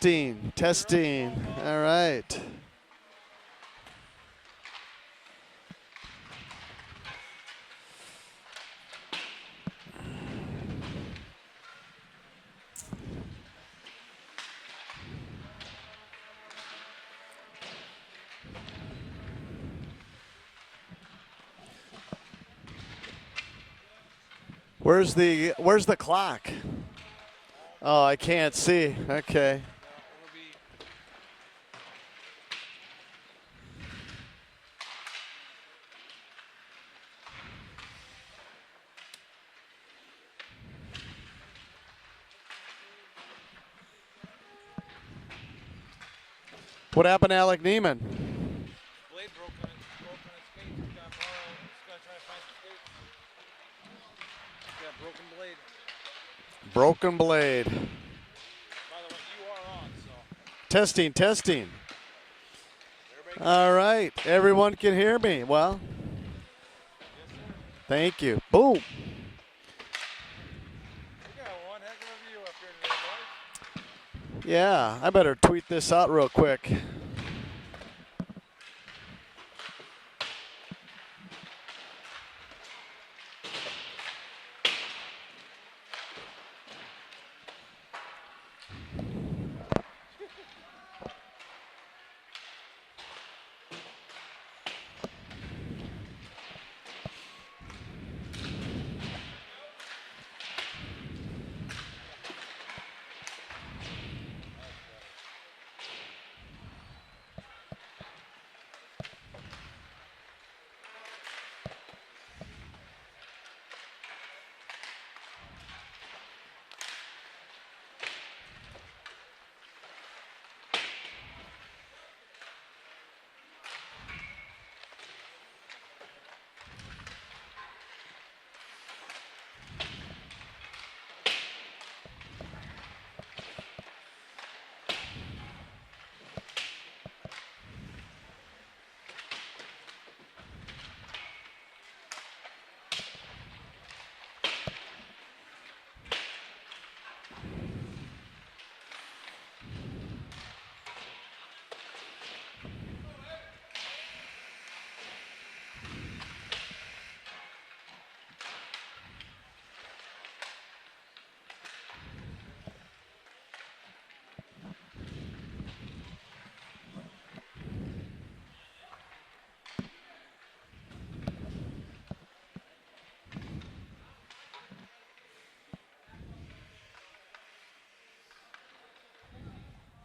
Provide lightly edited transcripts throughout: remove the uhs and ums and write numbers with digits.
Testing, testing. All right. Where's the clock? Oh, I can't see. Okay. What happened to Alec Neiman? Blade broke on his skate. He's got to borrow. He's got to try to find some skates. He's got a broken blade. Broken blade. By the way, you are on, so. Testing, testing. All right. Everyone can hear me. Well, Yes, sir. thank you. Boom. We got one heck of a view up here today, boys. Yeah, I better tweet this out real quick.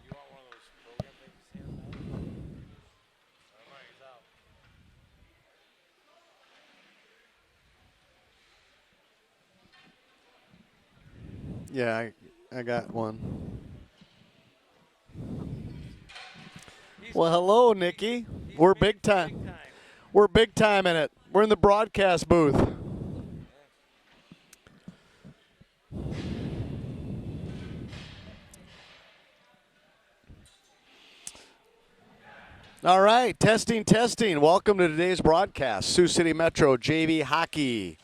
You want one of those program things you see on that? Everybody's out. Yeah, I got one. Well, hello, Nikki. We're big time. We're big time in it. We're in the broadcast booth. All right, testing, testing. Welcome to today's broadcast, Sioux City Metro JV Hockey.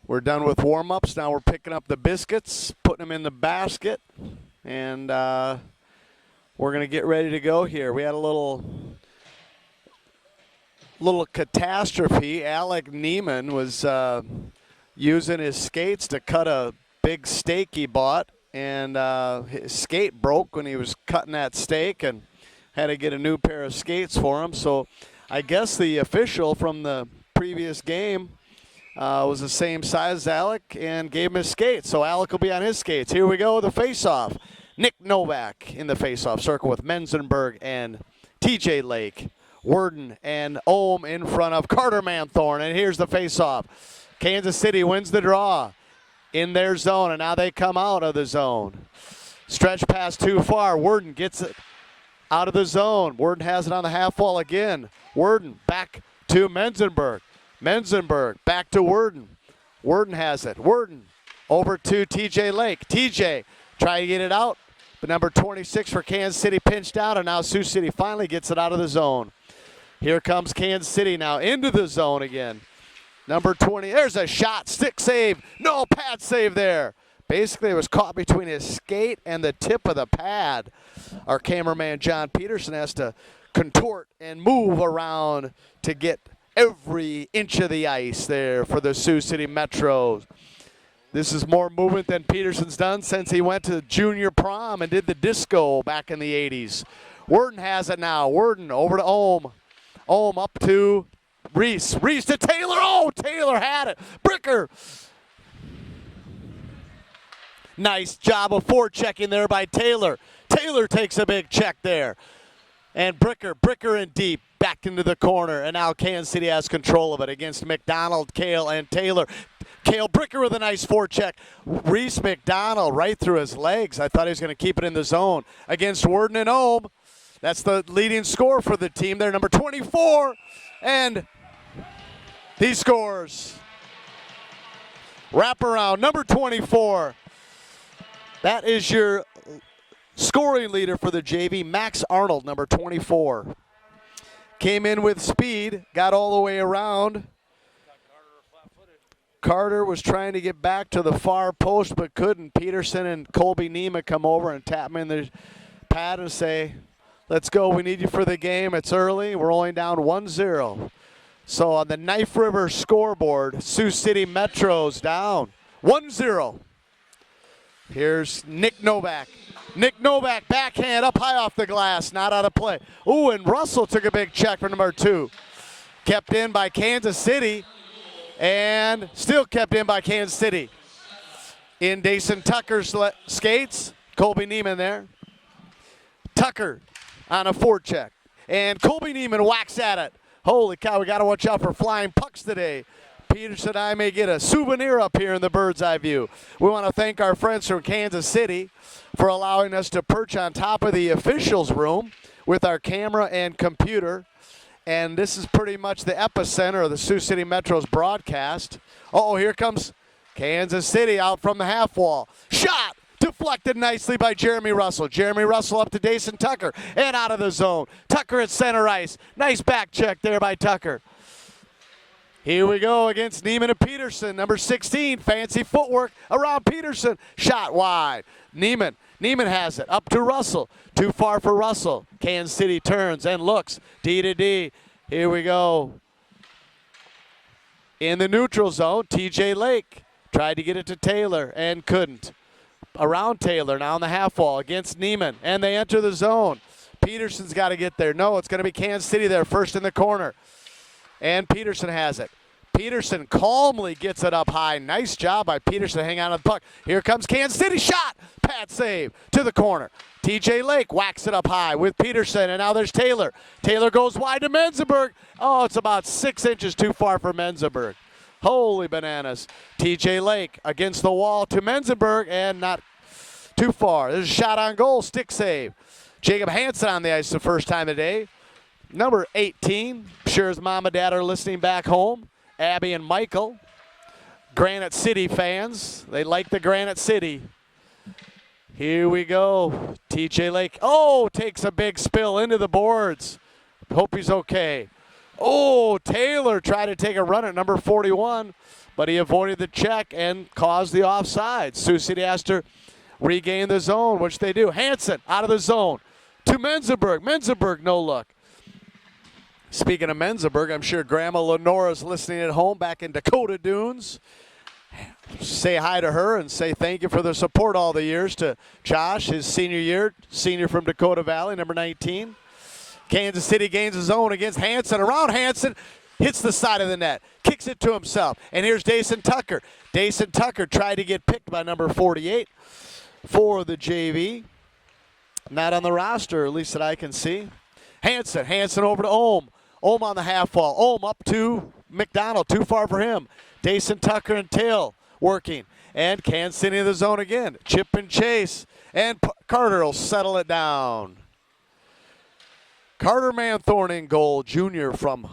We're done with warm-ups. Now we're picking up the biscuits, putting them in the basket, and we're going to get ready to go here. We had a little catastrophe. Alec Neiman was using his skates to cut a big steak he bought, and his skate broke when he was cutting that steak and had to get a new pair of skates for him. So I guess the official from the previous game was the same size as Alec and gave him his skates. So Alec will be on his skates. Here we go, the face-off. Nick Novak in the face-off circle with Menzenberg and TJ Lake. Worden and Ohm in front of Carter Manthorn. And here's the face-off. Kansas City wins the draw in their zone, and now they come out of the zone. Stretch pass too far. Worden gets it out of the zone. Worden has it on the half wall again. Worden back to Menzenberg. Menzenberg back to Worden. Worden has it. Worden over to TJ Lake. TJ trying to get it out, but number 26 for Kansas City pinched out, and now Sioux City finally gets it out of the zone. Here comes Kansas City now into the zone again. Number 20, there's a shot, stick save. No, pad save there. Basically, it was caught between his skate and the tip of the pad. Our cameraman, John Peterson, has to contort and move around to get every inch of the ice there for the Sioux City Metros. This is more movement than Peterson's done since he went to junior prom and did the disco back in the 80s. Worden has it now. Worden over to Ohm. Ohm up to Reese. Reese to Taylor. Oh, Taylor had it. Bricker. Nice job of forechecking there by Taylor. Taylor takes a big check there. And Bricker in deep, back into the corner. And now Kansas City has control of it against McDonald, Kale, and Taylor. Kale Bricker with a nice forecheck. Reese McDonald right through his legs. I thought he was going to keep it in the zone against Worden and Ohm. That's the leading scorer for the team there, number 24. And he scores. Wraparound, number 24. That is your scoring leader for the JV, Max Arnold, number 24. Came in with speed, got all the way around. Carter was trying to get back to the far post but couldn't. Peterson and Colby Neiman come over and tap him in the pad and say, let's go, we need you for the game. It's early, we're only down 1-0. So on the Knife River scoreboard, Sioux City Metros down 1-0. Here's Nick Novak. Nick Novak, backhand up high off the glass, not out of play. Ooh, and Russell took a big check for number 2. Kept in by Kansas City, and still kept in by Kansas City. In Dason Tucker's skates, Colby Neiman there. Tucker on a forecheck, and Colby Neiman whacks at it. Holy cow, we got to watch out for flying pucks today. Peterson and I may get a souvenir up here in the bird's eye view. We want to thank our friends from Kansas City for allowing us to perch on top of the officials' room with our camera and computer. And this is pretty much the epicenter of the Sioux City Metro's broadcast. Oh, here comes Kansas City out from the half wall. Shot! Deflected nicely by Jeremy Russell. Jeremy Russell up to Dason Tucker and out of the zone. Tucker at center ice. Nice back check there by Tucker. Here we go against Neiman and Peterson. Number 16, fancy footwork around Peterson. Shot wide. Neiman has it. Up to Russell. Too far for Russell. Kansas City turns and looks. D to D. Here we go. In the neutral zone, TJ Lake tried to get it to Taylor and couldn't. Around Taylor, now on the half wall against Neiman. And they enter the zone. Peterson's got to get there. No, it's going to be Kansas City there first in the corner. And Peterson has it. Peterson calmly gets it up high. Nice job by Peterson to hang on to the puck. Here comes Kansas City. Shot. Pad save to the corner. TJ Lake whacks it up high with Peterson. And now there's Taylor. Taylor goes wide to Menzenberg. Oh, it's about 6 inches too far for Menzenberg. Holy bananas. TJ Lake against the wall to Menzenberg and not too far. There's a shot on goal. Stick save. Jacob Hansen on the ice the first time today. Number 18, I'm sure his mom and dad are listening back home. Abby and Michael, Granite City fans. They like the Granite City. Here we go. TJ Lake, takes a big spill into the boards. Hope he's okay. Oh, Taylor tried to take a run at number 41, but he avoided the check and caused the offside. Sioux City has to regain the zone, which they do. Hansen out of the zone to Menzenberg. Menzenberg, no look. Speaking of Menzenberg, I'm sure Grandma Lenora's listening at home back in Dakota Dunes. Say hi to her and say thank you for the support all the years to Josh, his senior year, senior from Dakota Valley, number 19. Kansas City gains his own against Hansen. Around Hansen, hits the side of the net, kicks it to himself. And here's Dason Tucker. Dason Tucker tried to get picked by number 48 for the JV. Not on the roster, at least that I can see. Hansen over to Ohm. Ohm on the half wall. Ohm up to McDonald. Too far for him. Dason Tucker and Tail working. And Kansas City in the zone again. Chip and chase. And Carter will settle it down. Carter Manthorn in goal, junior from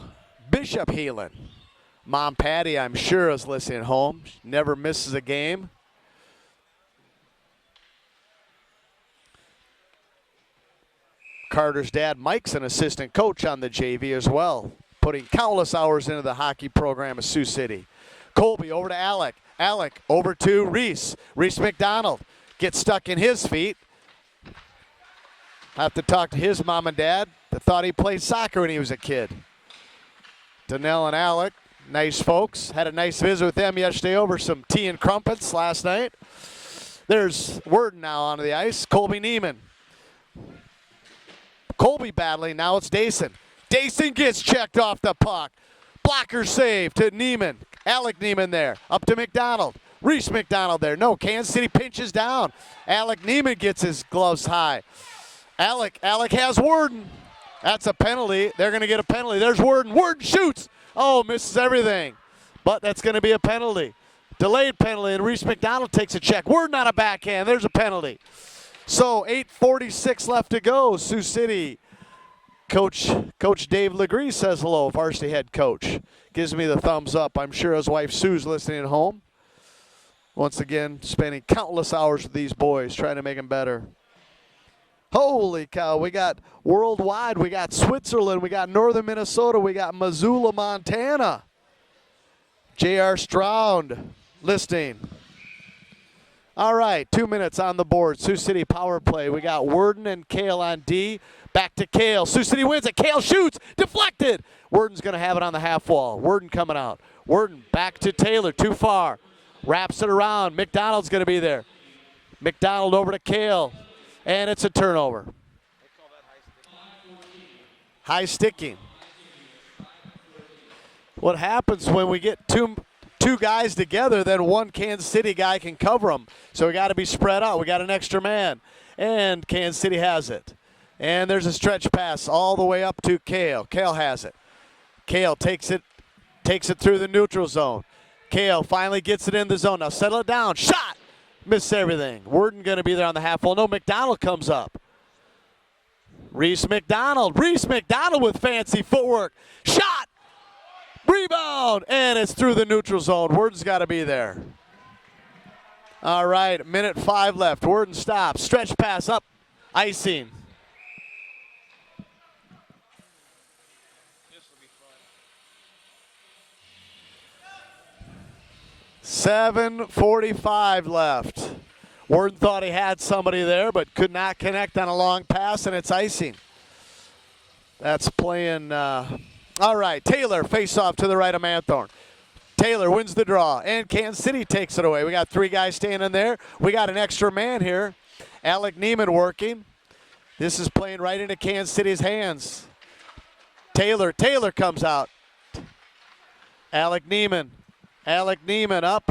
Bishop Heelan. Mom Patty, I'm sure, is listening at home. She never misses a game. Carter's dad, Mike's an assistant coach on the JV as well, putting countless hours into the hockey program of Sioux City. Colby over to Alec. Alec over to Reese. Reese McDonald gets stuck in his feet. Have to talk to his mom and dad that thought he played soccer when he was a kid. Donnell and Alec, nice folks. Had a nice visit with them yesterday over some tea and crumpets last night. There's Worden now onto the ice. Colby Neiman. Colby battling. Now it's Dayson. Dayson gets checked off the puck. Blocker save to Neiman. Alec Neiman there. Up to McDonald. Reese McDonald there. No, Kansas City pinches down. Alec Neiman gets his gloves high. Alec has Worden. That's a penalty. They're going to get a penalty. There's Worden. Worden shoots. Oh, misses everything. But that's going to be a penalty. Delayed penalty, and Reese McDonald takes a check. Worden on a backhand. There's a penalty. So 8:46 left to go. Sioux City. Coach Dave Legree says hello, varsity head coach. Gives me the thumbs up. I'm sure his wife Sue's listening at home. Once again, spending countless hours with these boys, trying to make them better. Holy cow, we got worldwide, we got Switzerland, we got northern Minnesota, we got Missoula, Montana. J.R. Stroud listening. All right, 2 minutes on the board. Sioux City power play. We got Worden and Kale on D. Back to Kale. Sioux City wins it. Kale shoots. Deflected. Worden's going to have it on the half wall. Worden coming out. Worden back to Taylor. Too far. Wraps it around. McDonald's going to be there. McDonald over to Kale. And it's a turnover. High sticking. What happens when we get two guys together, then one Kansas City guy can cover them. So we got to be spread out. We got an extra man. And Kansas City has it. And there's a stretch pass all the way up to Kale. Kale has it. Kale takes it through the neutral zone. Kale finally gets it in the zone. Now settle it down. Shot! Miss everything. Worden going to be there on the half wall. No, McDonald comes up. Reese McDonald. Reese McDonald with fancy footwork. Shot! Rebound! And it's through the neutral zone. Worden's got to be there. All right, minute 5 left. Worden stops. Stretch pass up. Icing. This will be fun. 7:45 left. Worden thought he had somebody there, but could not connect on a long pass, and it's icing. That's playing. All right, Taylor face off to the right of Manthorn. Taylor wins the draw, and Kansas City takes it away. We got 3 guys standing there. We got an extra man here. Alec Neiman working. This is playing right into Kansas City's hands. Taylor comes out. Alec Neiman up.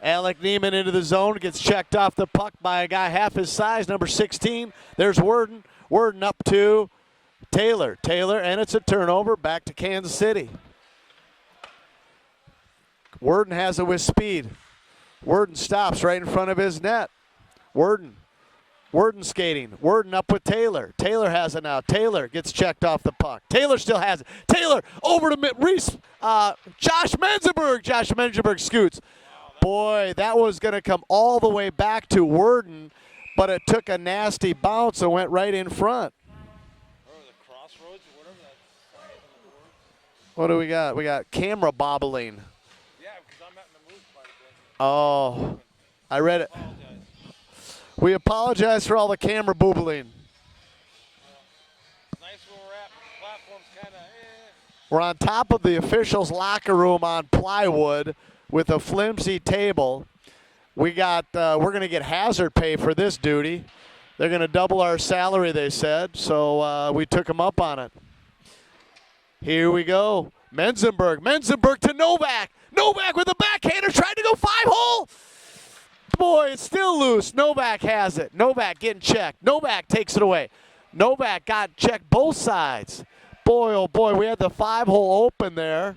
Alec Neiman into the zone, gets checked off the puck by a guy half his size, number 16. There's Worden. Worden up to Taylor, and it's a turnover back to Kansas City. Worden has it with speed. Worden stops right in front of his net. Worden skating. Worden up with Taylor. Taylor has it now. Taylor gets checked off the puck. Taylor still has it. Taylor over to Reese. Josh Menzenberg. Josh Menzenberg scoots. Boy, that was going to come all the way back to Worden, but it took a nasty bounce and went right in front. What do we got? We got camera bobbling. Yeah, because I'm at the move quite a bit. Oh, I read it. We apologize for all the camera boobling. Nice where we're at. Platform's kind of We're on top of the officials' locker room on plywood with a flimsy table. We got. We're going to get hazard pay for this duty. They're going to double our salary, they said. So we took them up on it. Here we go. Menzenberg to Novak. Novak with a backhander trying to go 5-hole. Boy, it's still loose. Novak has it. Novak getting checked. Novak takes it away. Novak got checked both sides. Boy, oh boy, we had the 5-hole open there.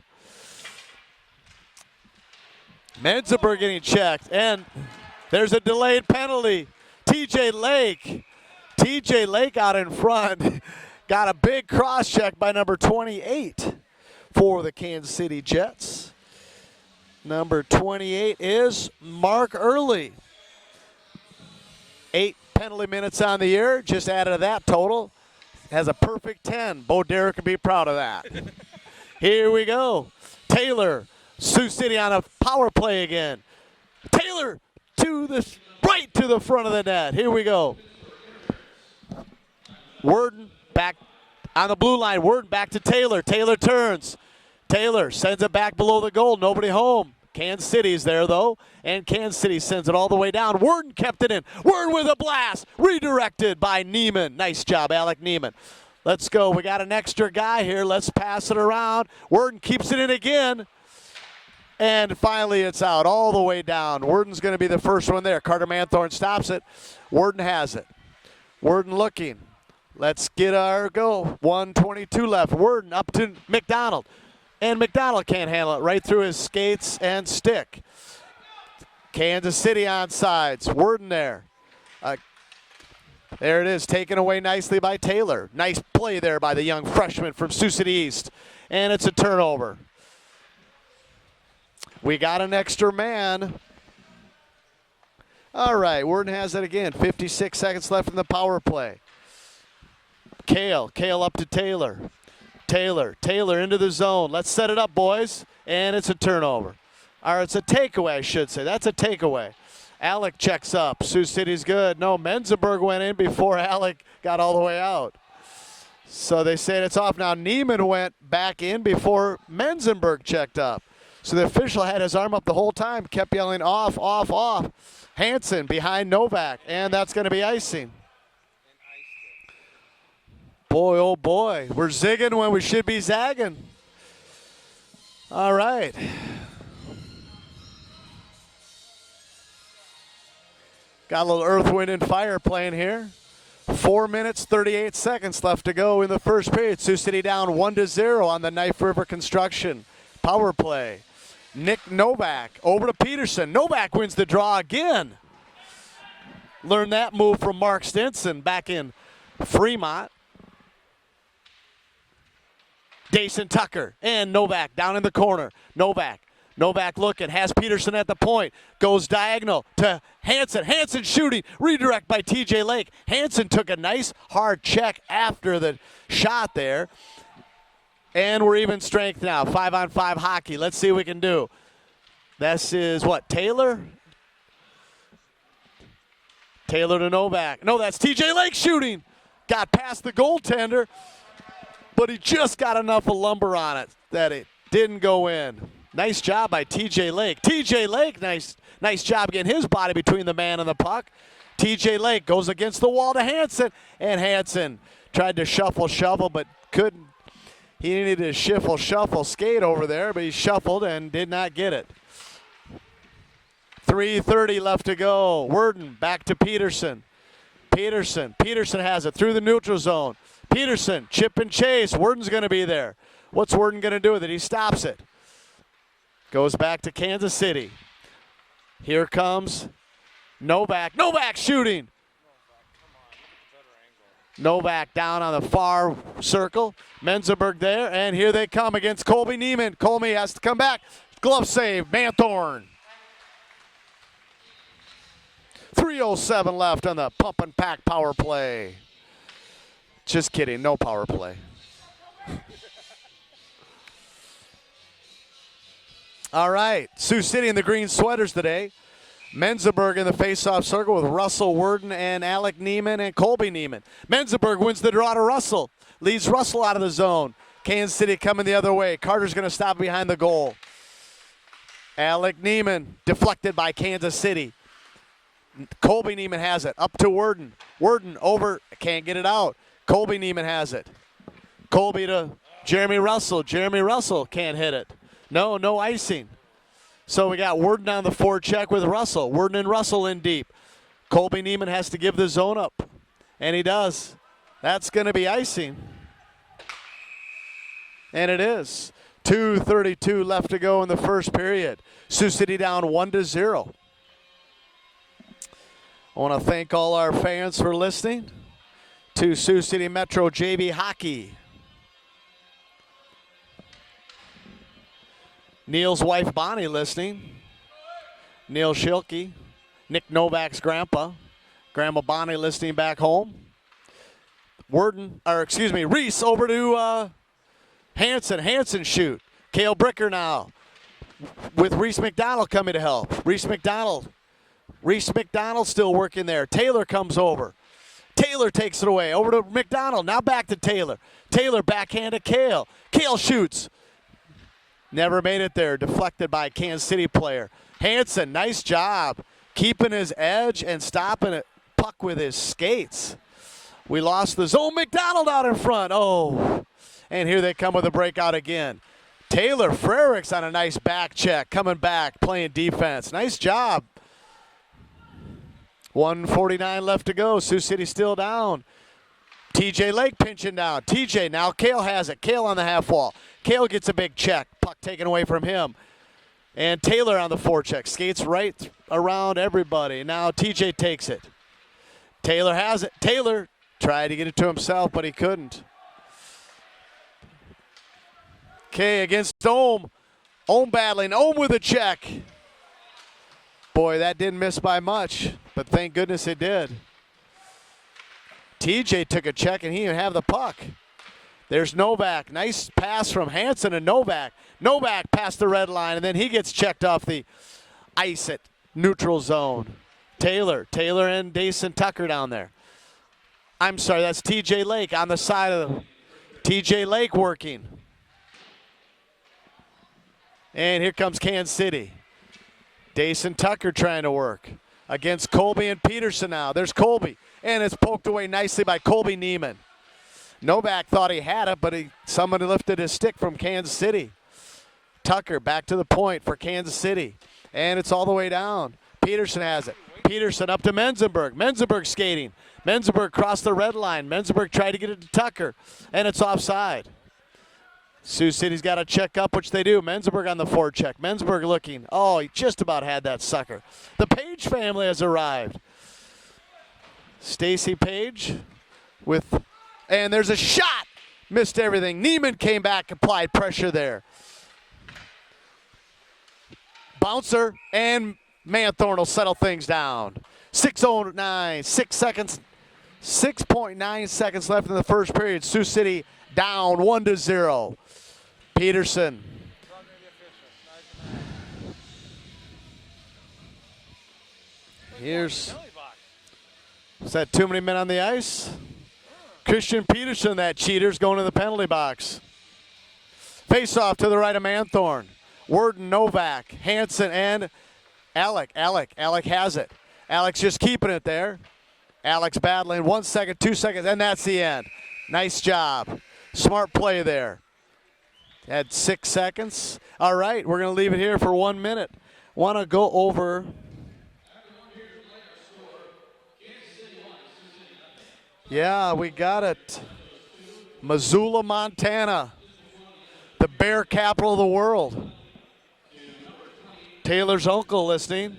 Menzenberg getting checked, and there's a delayed penalty. TJ Lake out in front. Got a big cross check by number 28 for the Kansas City Jets. Number 28 is Mark Early. 8 penalty minutes on the year. Just added to that total. Has a perfect 10. Bo Derek can be proud of that. Here we go. Taylor, Sioux City on a power play again. Taylor right to the front of the net. Here we go. Worden back on the blue line. Worden back to Taylor. Taylor turns. Taylor sends it back below the goal. Nobody home. Kansas City's there, though, and Kansas City sends it all the way down. Worden kept it in. Worden with a blast. Redirected by Neiman. Nice job, Alec Neiman. Let's go. We got an extra guy here. Let's pass it around. Worden keeps it in again. And finally, it's out all the way down. Worden's going to be the first one there. Carter Manthorne stops it. Worden has it. Worden looking. Let's get our go. 1:22 left. Worden up to McDonald. And McDonald can't handle it. Right through his skates and stick. Kansas City on sides. Worden there. There it is. Taken away nicely by Taylor. Nice play there by the young freshman from Sioux City East. And it's a turnover. We got an extra man. All right, Worden has it again. 56 seconds left in the power play. Kale up to Taylor. Taylor into the zone. Let's set it up, boys. And it's a turnover. Or it's a takeaway, I should say. That's a takeaway. Alec checks up. Sioux City's good. No, Menzenberg went in before Alec got all the way out. So they said it's off. Now Neiman went back in before Menzenberg checked up. So the official had his arm up the whole time, kept yelling off, off, off. Hansen behind Novak, and that's going to be icing. Boy, oh boy, we're zigging when we should be zagging. All right. Got a little Earth, Wind, and Fire playing here. 4 minutes, 38 seconds left to go in the first period. Sioux City down 1-0 on the Knife River Construction power play. Nick Novak over to Peterson. Novak wins the draw again. Learned that move from Mark Stinson back in Fremont. Dason Tucker and Novak down in the corner. Novak looking, has Peterson at the point. Goes diagonal to Hansen. Hansen shooting. Redirect by TJ Lake. Hansen took a nice hard check after the shot there. And we're even strength now. 5-on-5 hockey. Let's see what we can do. This is what, Taylor? Taylor to Novak. No, that's TJ Lake shooting. Got past the goaltender, but he just got enough of lumber on it that it didn't go in. Nice job by TJ Lake. TJ Lake, nice job getting his body between the man and the puck. TJ Lake goes against the wall to Hansen, and Hansen tried to shuffle, but couldn't. He needed to shuffle, skate over there, but he shuffled and did not get it. 3:30 left to go. Worden back to Peterson. Peterson has it through the neutral zone. Peterson, chip and chase. Worden's going to be there. What's Worden going to do with it? He stops it. Goes back to Kansas City. Here comes Novak. Novak shooting. Novak down on the far circle. Menzenberg there, and here they come against Colby Neiman. Colby has to come back. Glove save, Manthorne. 3:07 left on the pump and pack power play. Just kidding, no power play. All right, Sioux City in the green sweaters today. Menzenberg in the face-off circle with Russell Worden and Alec Neiman and Colby Neiman. Menzenberg wins the draw to Russell. Leads Russell out of the zone. Kansas City coming the other way. Carter's going to stop behind the goal. Alec Neiman deflected by Kansas City. Colby Neiman has it. Up to Worden. Worden over. Can't get it out. Colby Neiman has it. Colby to Jeremy Russell. Jeremy Russell can't hit it. No icing. So we got Worden on the forecheck with Russell. Worden and Russell in deep. Colby Neiman has to give the zone up. And he does. That's going to be icing. And it is. 2:32 left to go in the first period. Sioux City down 1-0. I want to thank all our fans for listening to Sioux City Metro JV Hockey. Neil's wife Bonnie listening. Neil Schilke, Nick Novak's grandpa. Grandma Bonnie listening back home. Reese over to Hansen. Hansen shoot. Cale Bricker now with Reese McDonald coming to help. Reese McDonald Reese McDonald still working there. Taylor comes over. Taylor takes it away. Over to McDonald. Now back to Taylor. Taylor backhand to Kale. Kale shoots. Never made it there. Deflected by a Kansas City player. Hanson, nice job. Keeping his edge and stopping it. Puck with his skates. We lost the zone. McDonald out in front. Oh. And here they come with a breakout again. Taylor Frericks on a nice back check. Coming back, playing defense. Nice job. 1:49 left to go. Sioux City still down. TJ Lake pinching down. TJ, now Kale has it. Kale on the half wall. Kale gets a big check. Puck taken away from him. And Taylor on the forecheck. Skates right around everybody. Now TJ takes it. Taylor has it. Taylor tried to get it to himself, but he couldn't. Okay, against Ohm. Ohm battling. Ohm with a check. Boy, that didn't miss by much, but thank goodness it did. TJ took a check, and he didn't have the puck. There's Novak. Nice pass from Hanson to Novak. Novak past the red line, and then he gets checked off the ice at neutral zone. Taylor and Dason Tucker down there. I'm sorry, that's TJ Lake on the side of the TJ Lake working. And here comes Kansas City. Dason Tucker trying to work against Colby and Peterson now. There's Colby, and it's poked away nicely by Colby Neiman. Novak thought he had it, but somebody lifted his stick from Kansas City. Tucker back to the point for Kansas City, and it's all the way down. Peterson has it. Peterson up to Menzenberg. Menzenberg skating. Menzenberg crossed the red line. Menzenberg tried to get it to Tucker, and it's offside. Sioux City's got to check up, which they do. Menzenberg on the forecheck. Menzenberg looking. Oh, he just about had that sucker. The Page family has arrived. Stacy Page with, and there's a shot. Missed everything. Neiman came back, applied pressure there. Bouncer, and Manthorne will settle things down. 6:09, 6 seconds, 6.9 seconds left in the first period. Sioux City down 1-0. Peterson. Here's, is that too many men on the ice? Christian Peterson, that cheater's going to the penalty box. Face off to the right of Manthorne. Worden, Novak, Hanson, and Alec. Alec has it. Alec's just keeping it there. Alec's battling 1 second, 2 seconds, and that's the end. Nice job. Smart play there. Had 6 seconds. All right, we're going to leave it here for 1 minute. Want to go over. Yeah, we got it. Missoula, Montana, the bear capital of the world. Taylor's uncle listening.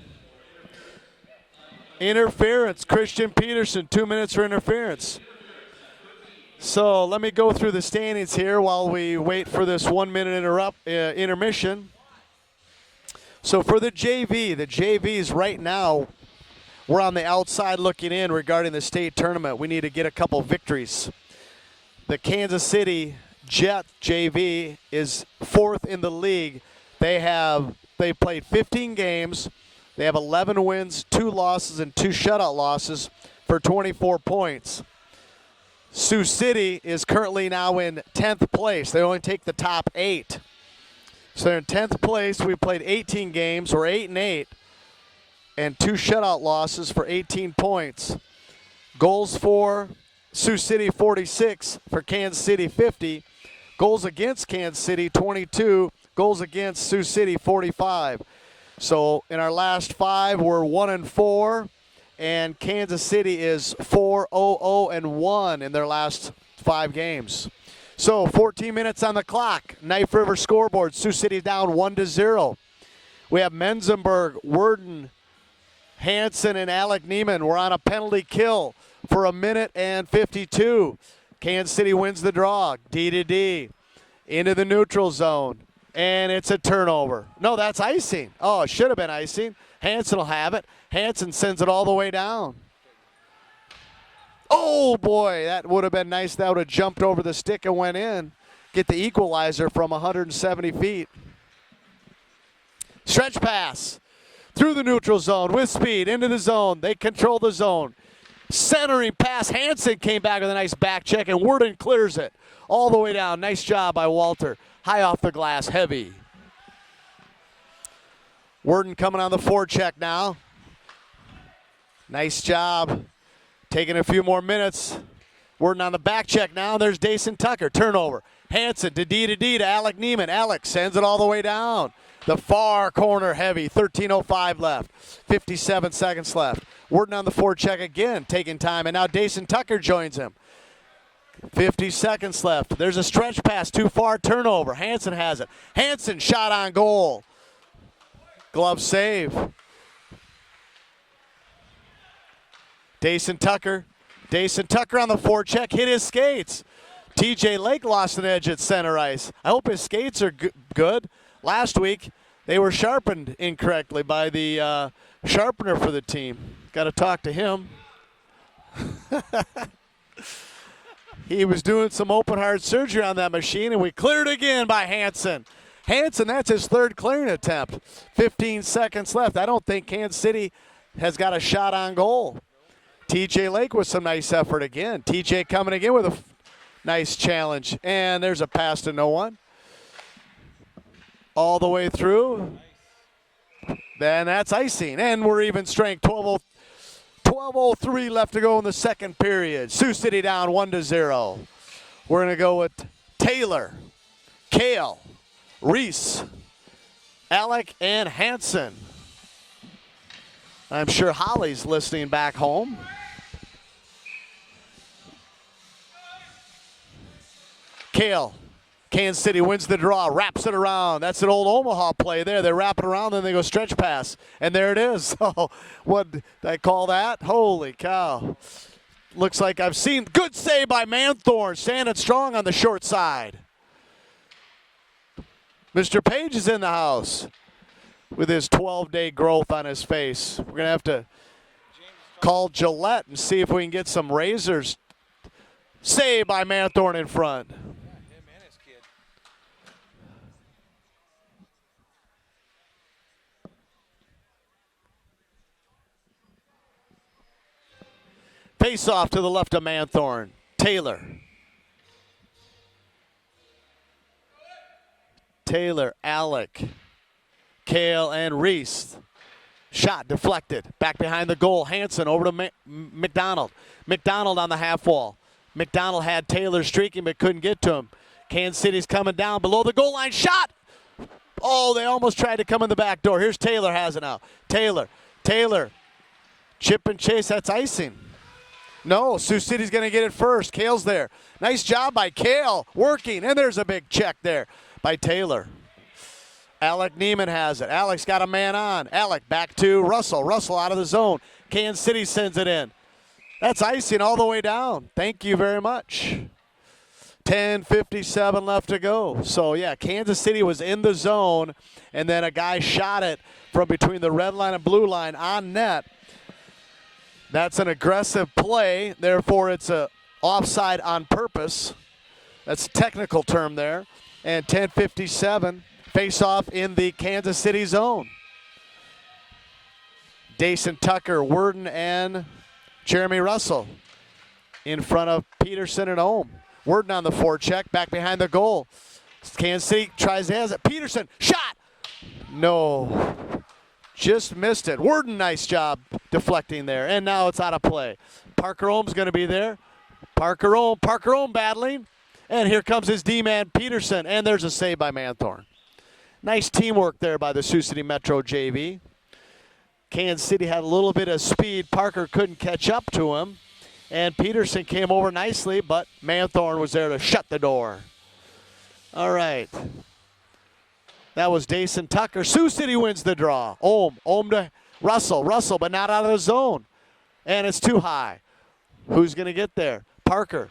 Interference, Christian Peterson, 2 minutes for interference. So let me go through the standings here while we wait for this 1 minute intermission. So for the JVs right now, we're on the outside looking in regarding the state tournament. We need to get a couple victories. The Kansas City Jet JV is 4th in the league. They played 15 games. They have 11 wins, 2 losses, and 2 shutout losses for 24 points. Sioux City is currently now in 10th place. They only take the top 8. So they're in 10th place. We played 18 games. We're 8-8. And 2 shutout losses for 18 points. Goals for Sioux City, 46. For Kansas City, 50. Goals against Kansas City, 22. Goals against Sioux City, 45. So in our last 5, we're 1-4. And Kansas City is 4-0-0-1 in their last 5 games. So 14 minutes on the clock. Knife River scoreboard. Sioux City down 1-0. We have Menzenberg, Worden, Hanson, and Alec Neiman. We're on a penalty kill for 1 minute and 52. Kansas City wins the draw. D-to-D. Into the neutral zone. And it's a turnover. No, that's icing. Oh, it should have been icing. Hanson will have it. Hanson sends it all the way down. Oh, boy, that would have been nice. That would have jumped over the stick and went in. Get the equalizer from 170 feet. Stretch pass through the neutral zone with speed into the zone. They control the zone. Centering pass. Hansen came back with a nice back check, and Worden clears it all the way down. Nice job by Walter. High off the glass, heavy. Worden coming on the forecheck now. Nice job. Taking a few more minutes. Worden on the back check now. There's Dason Tucker. Turnover. Hansen to D to Alec Neiman. Alec sends it all the way down. The far corner heavy. 13:05 left. 57 seconds left. Worden on the forecheck again, taking time. And now Dason Tucker joins him. 50 seconds left. There's a stretch pass too far. Turnover. Hansen has it. Hansen shot on goal. Glove save. Dason Tucker on the forecheck, hit his skates. TJ Lake lost an edge at center ice. I hope his skates are good. Last week, they were sharpened incorrectly by the sharpener for the team. Got to talk to him. He was doing some open heart surgery on that machine, and we cleared again by Hansen. Hansen, that's his third clearing attempt. 15 seconds left. I don't think Kansas City has got a shot on goal. TJ Lake with some nice effort again. TJ coming again with a nice challenge. And there's a pass to no one. All the way through. Then that's icing. And we're even strength. 12:03 left to go in the second period. Sioux City down 1-0. We're going to go with Taylor, Kale, Reese, Alec, and Hansen. I'm sure Holly's listening back home. Kale, Kansas City wins the draw, wraps it around. That's an old Omaha play there. They wrap it around, then they go stretch pass. And there it is. Oh, what did I call that? Holy cow. Looks like I've seen. Good save by Manthorn, standing strong on the short side. Mr. Page is in the house with his 12-day growth on his face. We're going to have to call Gillette and see if we can get some razors. Save by Manthorn in front. Face off to the left of Manthorn. Taylor, Alec, Kale, and Reese. Shot deflected. Back behind the goal. Hansen over to McDonald. McDonald on the half wall. McDonald had Taylor streaking but couldn't get to him. Kansas City's coming down below the goal line. Shot! Oh, they almost tried to come in the back door. Here's Taylor has it now. Taylor. Chip and chase. That's icing. No, Sioux City's going to get it first. Kale's there. Nice job by Kale, working, and there's a big check there by Taylor. Alec Neiman has it. Alec's got a man on. Alec back to Russell. Russell out of the zone. Kansas City sends it in. That's icing all the way down. Thank you very much. 10:57 left to go. So, yeah, Kansas City was in the zone, and then a guy shot it from between the red line and blue line on net. That's an aggressive play. Therefore, it's a offside on purpose. That's a technical term there. And 10:57, face-off in the Kansas City zone. Dason Tucker, Worden, and Jeremy Russell in front of Peterson and Ohm. Worden on the forecheck, back behind the goal. Kansas City tries to have it. Peterson, shot! No. Just missed it. Worden, nice job deflecting there. And now it's out of play. Parker Ohm's going to be there. Parker Ohm battling. And here comes his D-man, Peterson. And there's a save by Manthorn. Nice teamwork there by the Sioux City Metro JV. Kansas City had a little bit of speed. Parker couldn't catch up to him. And Peterson came over nicely, but Manthorn was there to shut the door. All right. That was Dason Tucker. Sioux City wins the draw. Ohm to Russell, but not out of the zone. And it's too high. Who's going to get there? Parker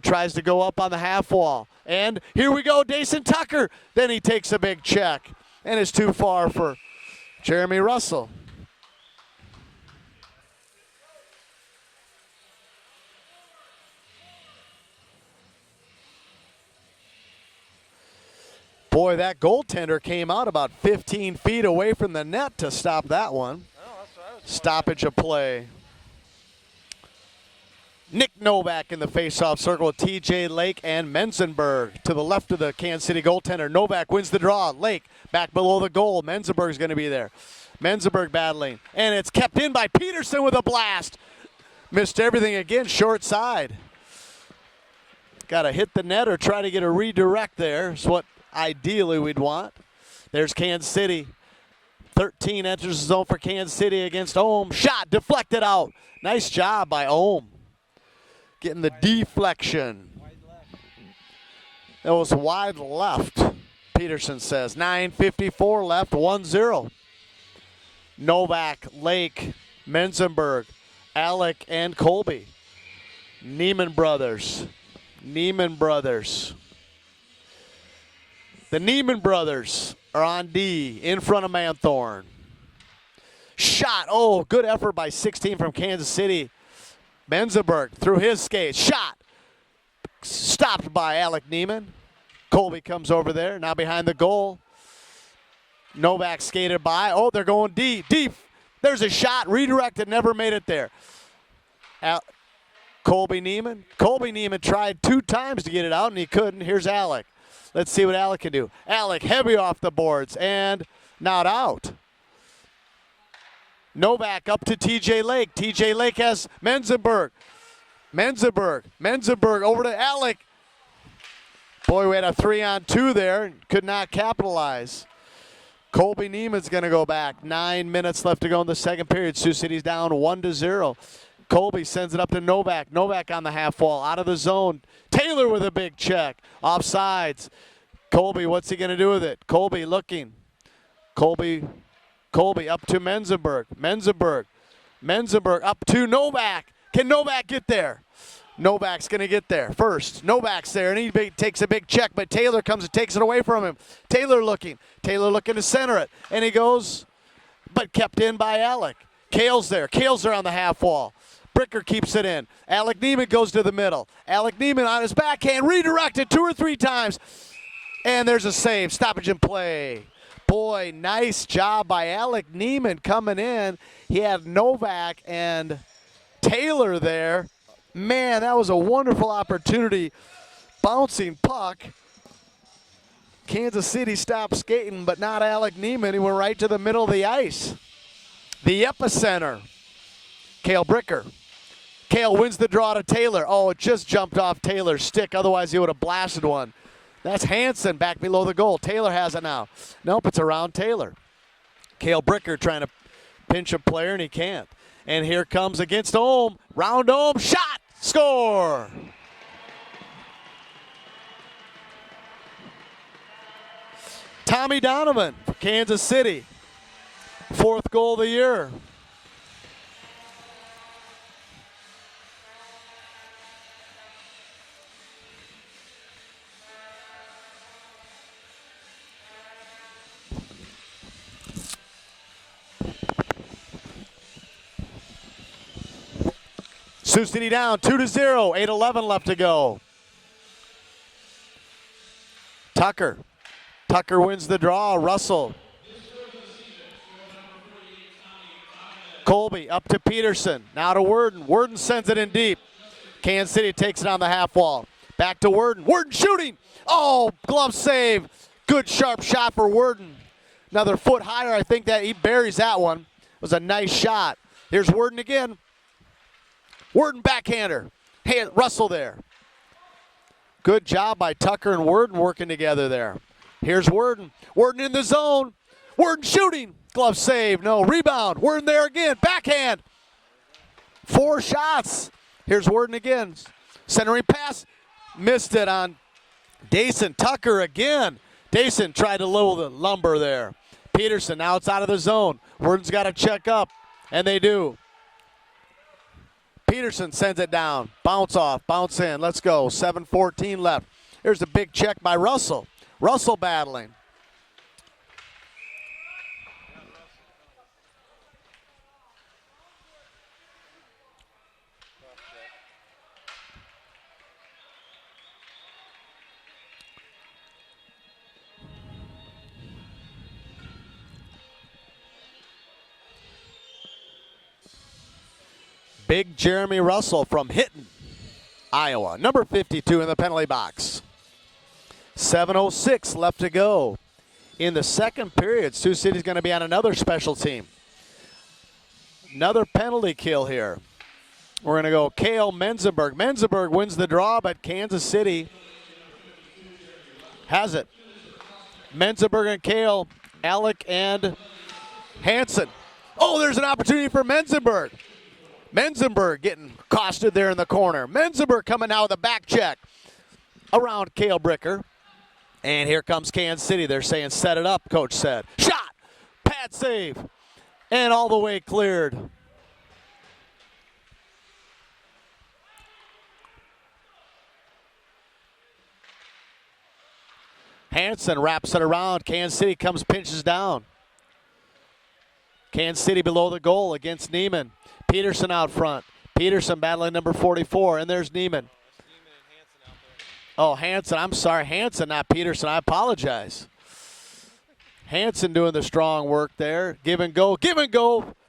tries to go up on the half wall. And here we go, Dason Tucker. Then he takes a big check. And it's too far for Jeremy Russell. Boy, that goaltender came out about 15 feet away from the net to stop that one. Oh, that's what I was Stoppage of play. Nick Novak in the faceoff circle with TJ Lake and Menzenberg to the left of the Kansas City goaltender. Novak wins the draw. Lake back below the goal. Menzenberg's going to be there. Menzenberg battling. And it's kept in by Peterson with a blast. Missed everything again, short side. Got to hit the net or try to get a redirect there. Is what ideally we'd want. There's Kansas City. 13 enters the zone for Kansas City against Ohm. Shot deflected out. Nice job by Ohm. Getting the deflection. It was wide left, Peterson says. 9:54 left, 1-0. Novak, Lake, Menzenberg, Alec, and Colby. Neiman brothers. Neiman brothers. The Neiman brothers are on D in front of Manthorn. Shot. Oh, good effort by 16 from Kansas City. Menzenberg through his skates. Shot. Stopped by Alec Neiman. Colby comes over there. Now behind the goal. Novak skated by. Oh, they're going deep. Deep. There's a shot. Redirected. Never made it there. Colby Neiman. Colby Neiman tried 2 times to get it out, and he couldn't. Here's Alec. Let's see what Alec can do. Alec heavy off the boards and not out. Novak up to TJ Lake. TJ Lake has Menzenberg. Menzenberg over to Alec. Boy, we had a 3-on-2 there. Could not capitalize. Colby Neiman's going to go back. 9 minutes left to go in the second period. Sioux City's down 1-0. Colby sends it up to Novak. Novak on the half wall, out of the zone. Taylor with a big check. Offsides. Colby, what's he going to do with it? Colby looking. Colby up to Menzenberg. Menzenberg up to Novak. Can Novak get there? Novak's going to get there first. Novak's there, and he takes a big check, but Taylor comes and takes it away from him. Taylor looking to center it, and he goes, but kept in by Alec. Kale's there on the half wall. Bricker keeps it in. Alec Neiman goes to the middle. Alec Neiman on his backhand, redirected 2 or 3 times. And there's a save, stoppage in play. Boy, nice job by Alec Neiman coming in. He had Novak and Taylor there. Man, that was a wonderful opportunity. Bouncing puck. Kansas City stopped skating, but not Alec Neiman. He went right to the middle of the ice. The epicenter. Cale Bricker. Cale wins the draw to Taylor. Oh, it just jumped off Taylor's stick. Otherwise, he would have blasted one. That's Hansen back below the goal. Taylor has it now. Nope, it's around Taylor. Cale Bricker trying to pinch a player, and he can't. And here comes against Ohm. Round Ohm. Shot. Score. Tommy Donovan for Kansas City. 4th goal of the year. Sioux City down 2-0, 8:11 left to go. Tucker wins the draw. Russell. Colby up to Peterson. Now to Worden. Worden sends it in deep. Kansas City takes it on the half wall. Back to Worden. Worden shooting. Oh, glove save. Good sharp shot for Worden. Another foot higher. I think that he buries that one. It was a nice shot. Here's Worden again. Worden backhander. Hey, Russell there. Good job by Tucker and Worden working together there. Here's Worden. Worden in the zone. Worden shooting. Glove save. No. Rebound. Worden there again. Backhand. 4 shots. Here's Worden again. Centering pass. Missed it on Dayson. Tucker again. Dayson tried to lower the lumber there. Peterson now it's out of the zone. Worden's got to check up. And they do. Peterson sends it down. Bounce off. Bounce in. Let's go. 7:14 left. There's a big check by Russell. Russell battling. Big Jeremy Russell from Hinton, Iowa. Number 52 in the penalty box. 7:06 left to go in the second period. Sioux City's going to be on another special team. Another penalty kill here. We're going to go Cale Menzenberg. Menzenberg wins the draw, but Kansas City has it. Menzenberg and Cale, Alec and Hansen. Oh, there's an opportunity for Menzenberg. Menzenberg getting accosted there in the corner. Menzenberg coming out with a back check around Cale Bricker. And here comes Kansas City. They're saying set it up, coach said. Shot, pad save, and all the way cleared. Hansen wraps it around. Kansas City comes, pinches down. Kansas City below the goal against Neiman. Peterson out front. Peterson battling number 44, and there's Neiman. Oh, Hansen. I'm sorry. Hansen, not Peterson. I apologize. Hansen doing the strong work there. Give and go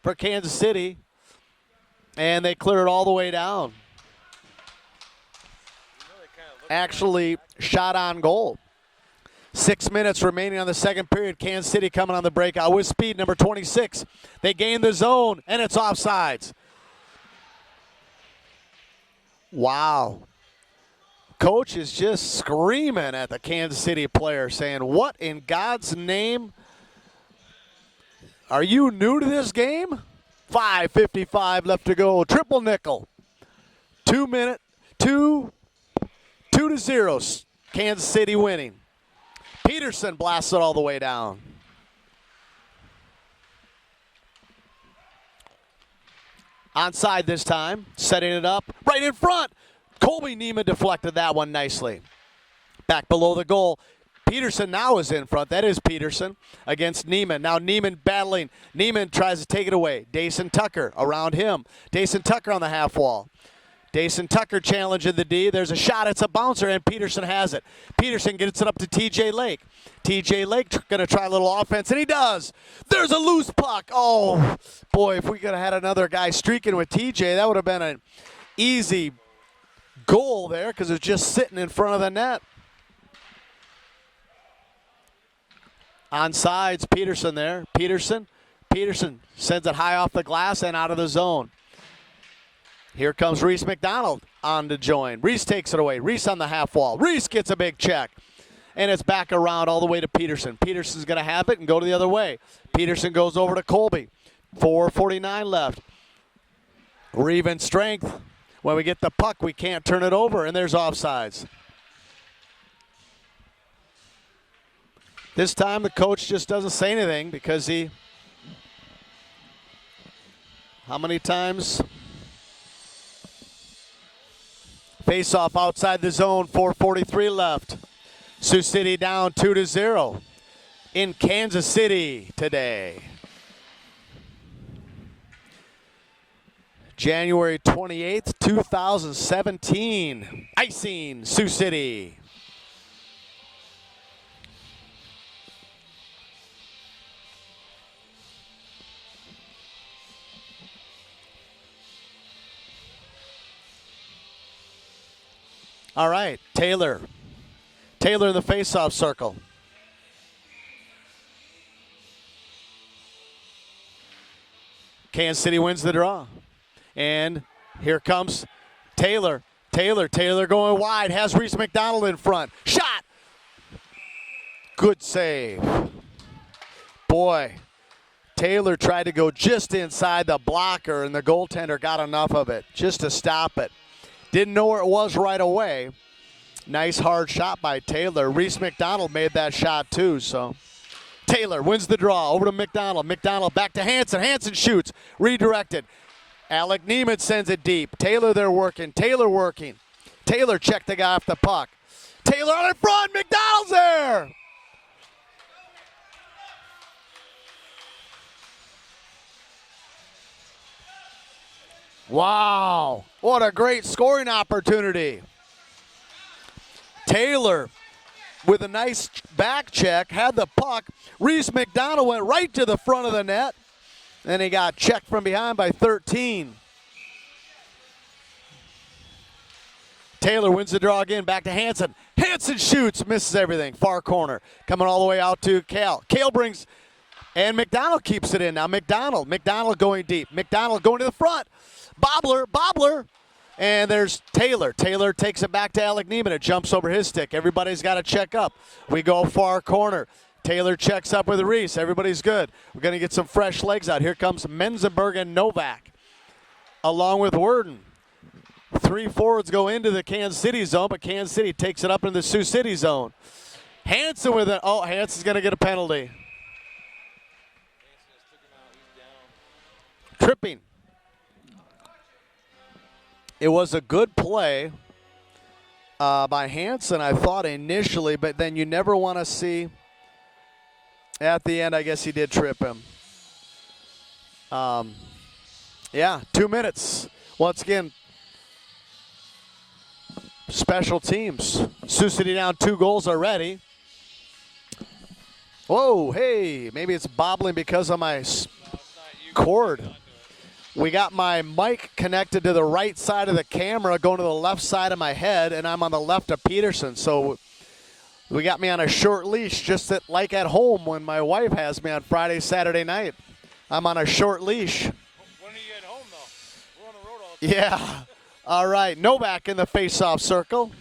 for Kansas City. And they clear it all the way down. Actually, shot on goal. 6 minutes remaining on the second period. Kansas City coming on the breakout with speed, number 26. They gain the zone, and it's offsides. Wow. Coach is just screaming at the Kansas City player, saying, what in God's name? Are you new to this game? 5:55 left to go. Triple nickel. 2 minute, 2-0. Kansas City winning. Peterson blasts it all the way down. Onside this time, setting it up right in front. Colby Neiman deflected that one nicely. Back below the goal. Peterson now is in front. That is Peterson against Neiman. Now Neiman battling. Neiman tries to take it away. Dayson Tucker around him. Dayson Tucker on the half wall. Dayson Tucker challenging the D. There's a shot. It's a bouncer, and Peterson has it. Peterson gets it up to T.J. Lake. T.J. Lake going to try a little offense, and he does. There's a loose puck. Oh, boy, if we could have had another guy streaking with T.J., that would have been an easy goal there because it's just sitting in front of the net. Onsides, Peterson there. Peterson sends it high off the glass and out of the zone. Here comes Reese McDonald on to join. Reese takes it away. Reese on the half wall. Reese gets a big check. And it's back around all the way to Peterson. Peterson's going to have it and go the other way. Peterson goes over to Colby. 4:49 left. We're even strength. When we get the puck, we can't turn it over, and there's offsides. This time the coach just doesn't say anything because how many times? Face off outside the zone, 4:43 left. Sioux City down 2-0 in Kansas City today. January 28th, 2017. Icing Sioux City. All right, Taylor. Taylor in the faceoff circle. Kansas City wins the draw. And here comes Taylor. Taylor going wide. Has Reese McDonald in front. Shot. Good save. Boy, Taylor tried to go just inside the blocker, and the goaltender got enough of it just to stop it. Didn't know where it was right away. Nice hard shot by Taylor. Reese McDonald made that shot too, so. Taylor wins the draw. Over to McDonald. McDonald back to Hansen. Hansen shoots. Redirected. Alec Neiman sends it deep. Taylor there working. Taylor working. Taylor checked the guy off the puck. Taylor on in front. McDonald's there. Wow. What a great scoring opportunity. Taylor with a nice back check, had the puck. Reese McDonald went right to the front of the net. Then he got checked from behind by 13. Taylor wins the draw again. Back to Hanson. Hanson shoots. Misses everything. Far corner. Coming all the way out to Kale. Kale brings, and McDonald keeps it in. Now McDonald going deep. McDonald going to the front. Bobbler. And there's Taylor. Taylor takes it back to Alec Neiman. It jumps over his stick. Everybody's got to check up. We go far corner. Taylor checks up with Reese. Everybody's good. We're going to get some fresh legs out. Here comes Menzenberg and Novak along with Worden. 3 forwards go into the Kansas City zone, but Kansas City takes it up into the Sioux City zone. Hanson with it. Oh, Hanson's going to get a penalty. Tripping. It was a good play by Hanson, I thought, initially, but then you never want to see. At the end, I guess he did trip him. Yeah, 2 minutes. Once again, special teams. Sioux City down 2 goals already. Whoa, hey, maybe it's bobbling because of my cord. We got my mic connected to the right side of the camera, going to the left side of my head, and I'm on the left of Peterson. So we got me on a short leash, just like at home when my wife has me on Friday, Saturday night. I'm on a short leash. When are you at home, though? We're on the road all the time. Yeah. All right, Novak in the face-off circle.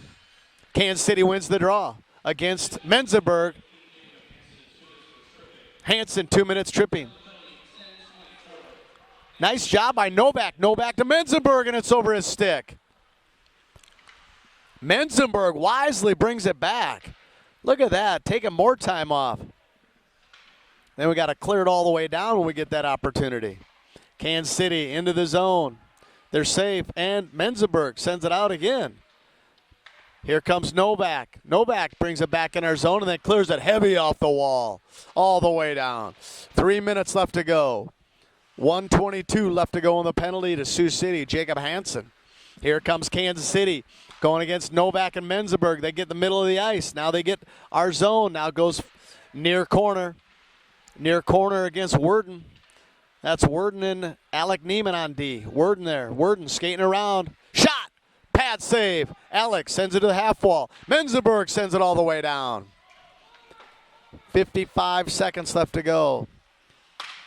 Kansas City wins the draw against Menzenberg. Hanson, 2 minutes tripping. Nice job by Novak. Novak to Menzenberg, and it's over his stick. Menzenberg wisely brings it back. Look at that, taking more time off. Then we got to clear it all the way down when we get that opportunity. Kansas City into the zone. They're safe, and Menzenberg sends it out again. Here comes Novak. Novak brings it back in our zone and then clears it heavy off the wall, all the way down. 3 minutes left to go. 1:22 left to go on the penalty to Sioux City, Jacob Hansen. Here comes Kansas City going against Novak and Menzenberg. They get the middle of the ice. Now they get our zone. Now goes near corner. Near corner against Worden. That's Worden and Alec Neiman on D. Worden there. Worden skating around. Shot. Pad save. Alex sends it to the half wall. Menzenberg sends it all the way down. 55 seconds left to go.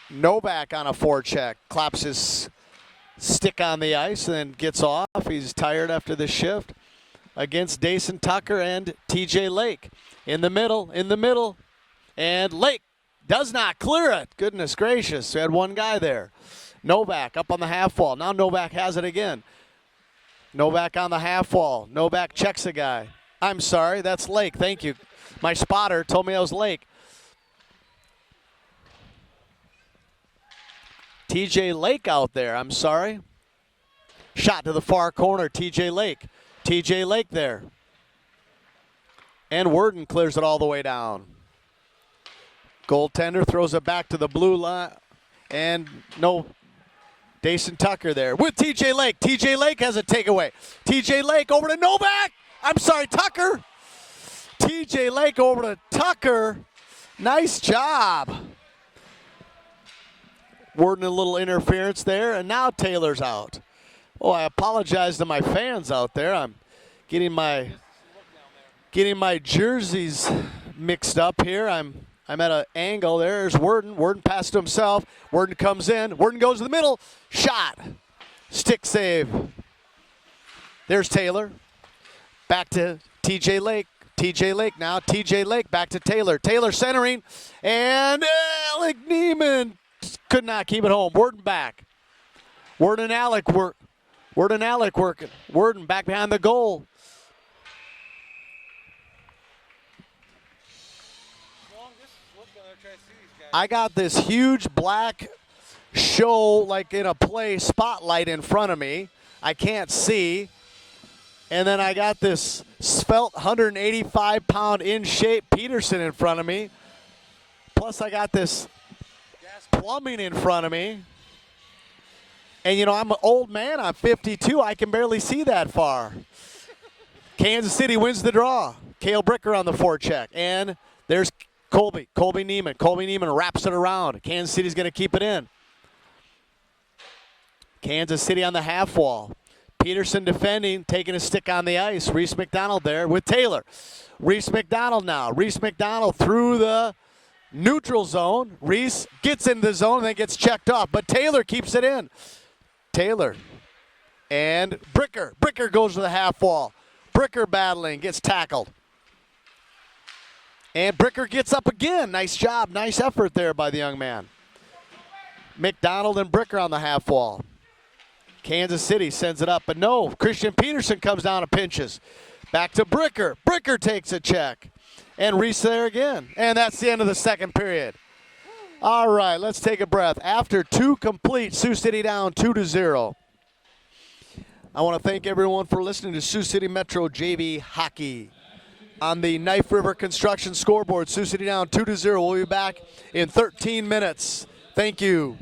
Novak on a forecheck. Claps his stick on the ice and then gets off. He's tired after the shift. Against Dason Tucker and TJ Lake. In the middle. And Lake does not clear it. Goodness gracious. We had one guy there. Novak up on the half wall. Now Novak has it again. Novak on the half wall. Novak checks a guy. I'm sorry, that's Lake. Thank you. My spotter told me I was Lake. TJ Lake out there. I'm sorry. Shot to the far corner. TJ Lake. TJ Lake there. And Worden clears it all the way down. Goaltender throws it back to the blue line. And no, Dason Tucker there with TJ Lake. TJ Lake has a takeaway. TJ Lake over to Novak. I'm sorry, Tucker. TJ Lake over to Tucker. Nice job. Worden a little interference there, and now Taylor's out. Oh, I apologize to my fans out there. I'm getting my jerseys mixed up here. I'm at an angle. There's Worden. Worden passed to himself. Worden comes in. Worden goes to the middle. Shot. Stick save. There's Taylor. Back to TJ Lake. TJ Lake now. TJ Lake back to Taylor. Taylor centering. And Alec Neiman could not keep it home. Worden back. Worden and Alec working. Worden back behind the goal. I got this huge black show like in a play spotlight in front of me. I can't see. And then I got this svelte 185-pound in shape Peterson in front of me. Plus I got this plumbing in front of me. And, you know, I'm an old man. I'm 52. I can barely see that far. Kansas City wins the draw. Cale Bricker on the forecheck. And there's Colby Neiman. Colby Neiman wraps it around. Kansas City's going to keep it in. Kansas City on the half wall. Peterson defending, taking a stick on the ice. Reese McDonald there with Taylor. Reese McDonald now. Reese McDonald through the neutral zone. Reese gets in the zone and then gets checked off, but Taylor keeps it in. Taylor and Bricker. Bricker goes to the half wall. Bricker battling, gets tackled. And Bricker gets up again. Nice job, nice effort there by the young man. McDonald and Bricker on the half wall. Kansas City sends it up, but no. Christian Peterson comes down and pinches. Back to Bricker. Bricker takes a check. And Reese there again. And that's the end of the second period. All right, let's take a breath. After two complete, Sioux City down 2-0. I want to thank everyone for listening to Sioux City Metro JV Hockey. On the Knife River Construction scoreboard, Sioux City down 2-0. We'll be back in 13 minutes. Thank you.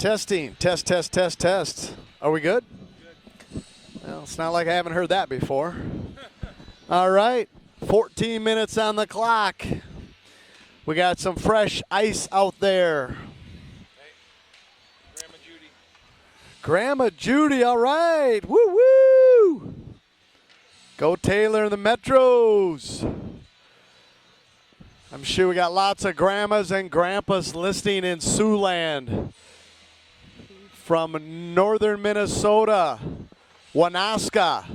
Testing. Test, test, test, test. Are we good? Good. Well, it's not like I haven't heard that before. All right. 14 minutes on the clock. We got some fresh ice out there. Hey, Grandma Judy. Grandma Judy, all right. Woo woo. Go Taylor and the Metros. I'm sure we got lots of grandmas and grandpas listening in Sioux land. From northern Minnesota, Wanaska,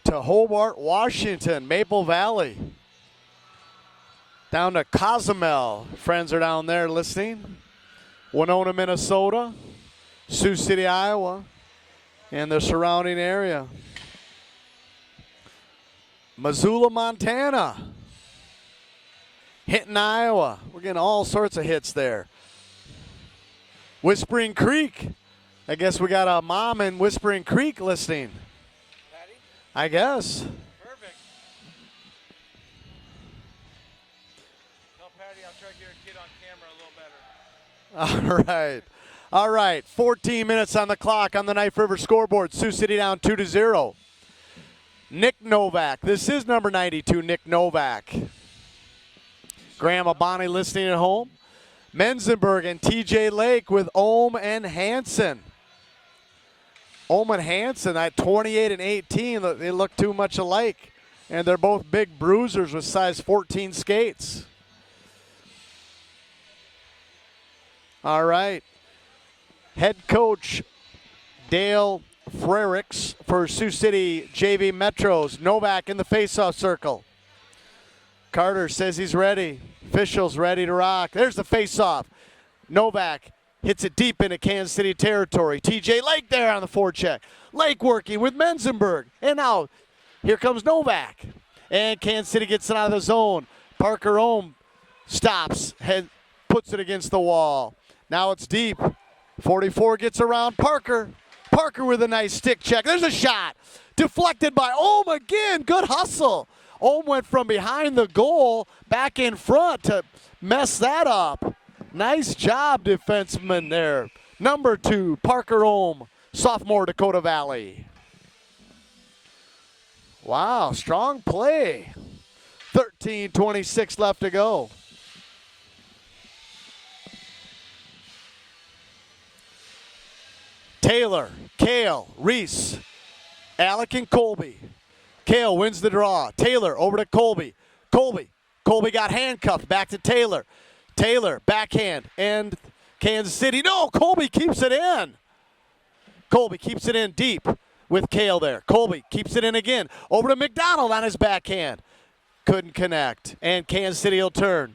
to Hobart, Washington, Maple Valley, down to Cozumel. Friends are down there listening. Winona, Minnesota, Sioux City, Iowa, and the surrounding area. Missoula, Montana, Hinton, Iowa. We're getting all sorts of hits there. Whispering Creek. I guess we got a mom in Whispering Creek listening. Patty? I guess. Perfect. Tell Patty I'll try to get her kid on camera a little better. All right. All right. 14 minutes on the clock on the Knife River scoreboard. Sioux City down 2-0. Nick Novak. This is number 92, Nick Novak. Grandma Bonnie listening at home. Menzenberg and TJ Lake with Ohm and Hansen. Ohm and Hansen at 28 and 18, they look too much alike. And they're both big bruisers with size 14 skates. All right. Head coach Dale Frericks for Sioux City JV Metros. Novak in the faceoff circle. Carter says he's ready. Officials ready to rock. There's the faceoff. Novak hits it deep into Kansas City territory. TJ Lake there on the forecheck. Lake working with Menzenberg. And now here comes Novak. And Kansas City gets it out of the zone. Parker Ohm stops, puts it against the wall. Now it's deep. 44 gets around Parker. Parker with a nice stick check. There's a shot. Deflected by Ohm again. Good hustle. Ohm went from behind the goal back in front to mess that up. Nice job, defenseman there. Number 2, Parker Ohm, sophomore, Dakota Valley. Wow, strong play. 13:26 left to go. Taylor, Kale, Reese, Alec, and Colby. Kale wins the draw. Taylor over to Colby. Colby got handcuffed. Back to Taylor. Taylor, backhand. And Kansas City. No, Colby keeps it in. Colby keeps it in deep with Kale there. Colby keeps it in again. Over to McDonald on his backhand. Couldn't connect. And Kansas City will turn.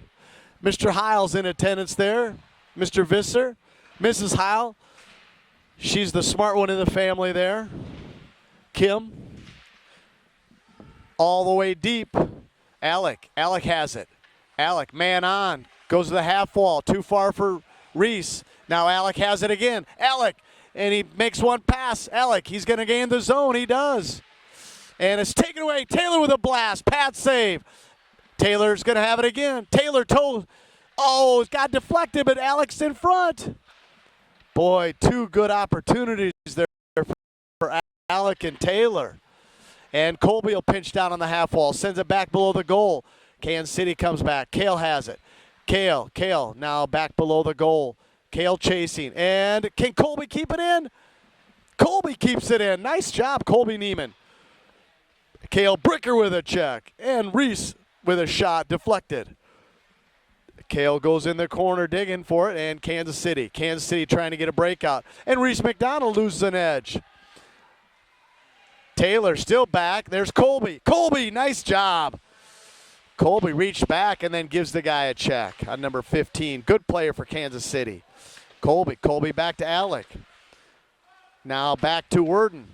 Mr. Heil's in attendance there. Mr. Visser. Mrs. Heil. She's the smart one in the family there. Kim. All the way deep. Alec has it. Alec, man on. Goes to the half wall. Too far for Reese. Now Alec has it again. Alec, and he makes one pass. Alec, he's going to gain the zone. He does. And it's taken away. Taylor with a blast. Pad save. Taylor's going to have it again. Taylor toe. Oh, it got deflected, but Alec's in front. Boy, 2 good opportunities there for Alec and Taylor. And Colby will pinch down on the half wall, sends it back below the goal. Kansas City comes back. Kale has it. Kale now back below the goal. Kale chasing. And can Colby keep it in? Colby keeps it in. Nice job, Colby Neiman. Kale Bricker with a check. And Reese with a shot deflected. Kale goes in the corner digging for it. And Kansas City trying to get a breakout. And Reese McDonald loses an edge. Taylor still back. There's Colby. Colby, nice job. Colby reached back and then gives the guy a check on number 15. Good player for Kansas City. Colby back to Alec. Now back to Worden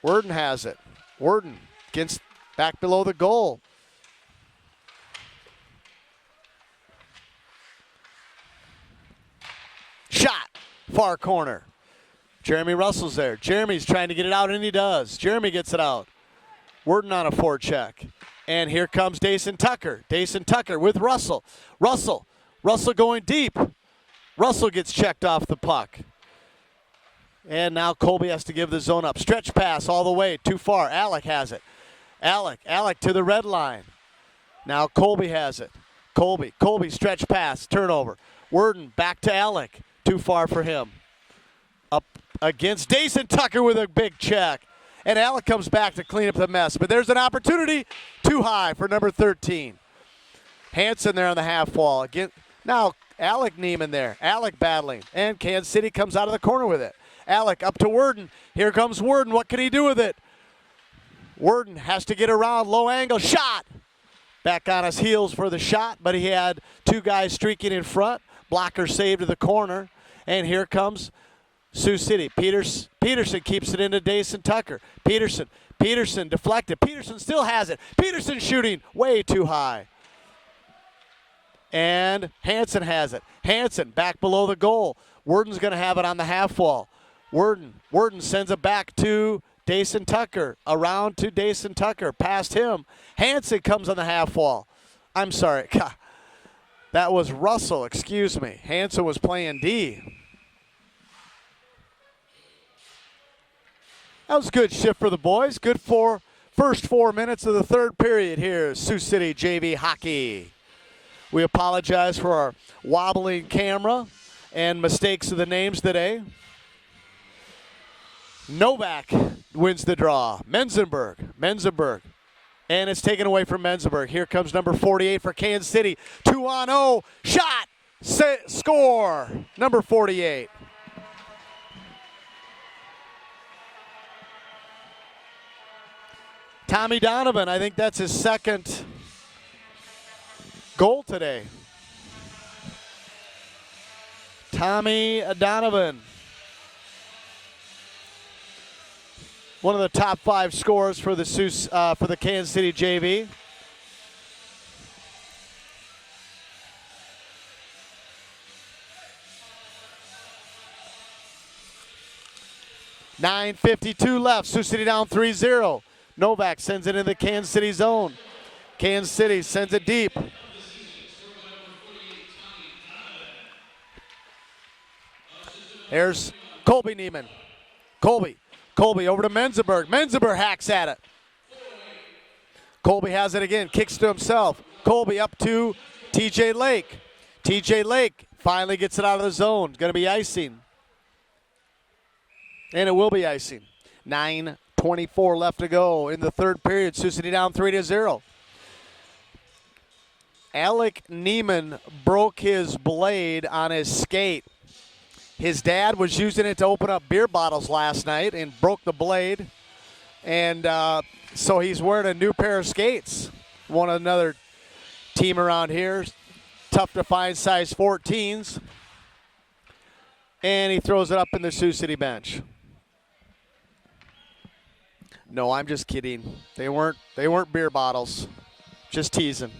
has it. Worden against back below the goal. Shot. Far corner. Jeremy Russell's there. Jeremy's trying to get it out, and he does. Jeremy gets it out. Worden on a forecheck. And here comes Dayson Tucker. Dayson Tucker with Russell. Russell Russell going deep. Russell gets checked off the puck. And now Colby has to give the zone up. Stretch pass all the way, too far. Alec has it. Alec to the red line. Now Colby has it. Colby stretch pass, turnover. Worden back to Alec. Too far for him. Up against Dason Tucker with a big check. And Alec comes back to clean up the mess. But there's an opportunity. Too high for number 13. Hanson there on the half wall. Again, now Alec Neiman there. Alec battling. And Kansas City comes out of the corner with it. Alec up to Worden. Here comes Worden. What can he do with it? Worden has to get around. Low angle. Shot. Back on his heels for the shot, but he had two guys streaking in front. Blocker saved to the corner. And here comes Sioux City. Peterson keeps it into Dason Tucker. Peterson deflected. Peterson still has it. Peterson shooting way too high. And Hanson has it. Hanson back below the goal. Worden's going to have it on the half wall. Worden sends it back to Dason Tucker. Around to Dason Tucker. Past him. Hanson comes on the half wall. I'm sorry. That was Russell. Excuse me. Hanson was playing D. That was a good shift for the boys. Good for first 4 minutes of the third period here. Sioux City JV hockey. We apologize for our wobbling camera and mistakes of the names today. Novak wins the draw. Menzenberg. And it's taken away from Menzenberg. Here comes number 48 for Kansas City. 2-on-0. Shot. Score. Number 48. Tommy Donovan, I think that's his second goal today. Tommy Donovan. One of the top 5 scorers for the for the Kansas City JV. .952 left. Sioux City down 3-0. Novak sends it into the Kansas City zone. Kansas City sends it deep. There's Colby Neiman. Colby over to Menzenberg. Menzenberg hacks at it. Colby has it again. Kicks to himself. Colby up to TJ Lake. TJ Lake finally gets it out of the zone. Going to be icing. And it will be icing. 9:24 left to go in the third period. Sioux City down 3-0. Alec Neiman broke his blade on his skate. His dad was using it to open up beer bottles last night and broke the blade. And so he's wearing a new pair of skates. Another team around here. Tough to find size 14s. And he throws it up in the Sioux City bench. No, I'm just kidding. They weren't beer bottles. Just teasing.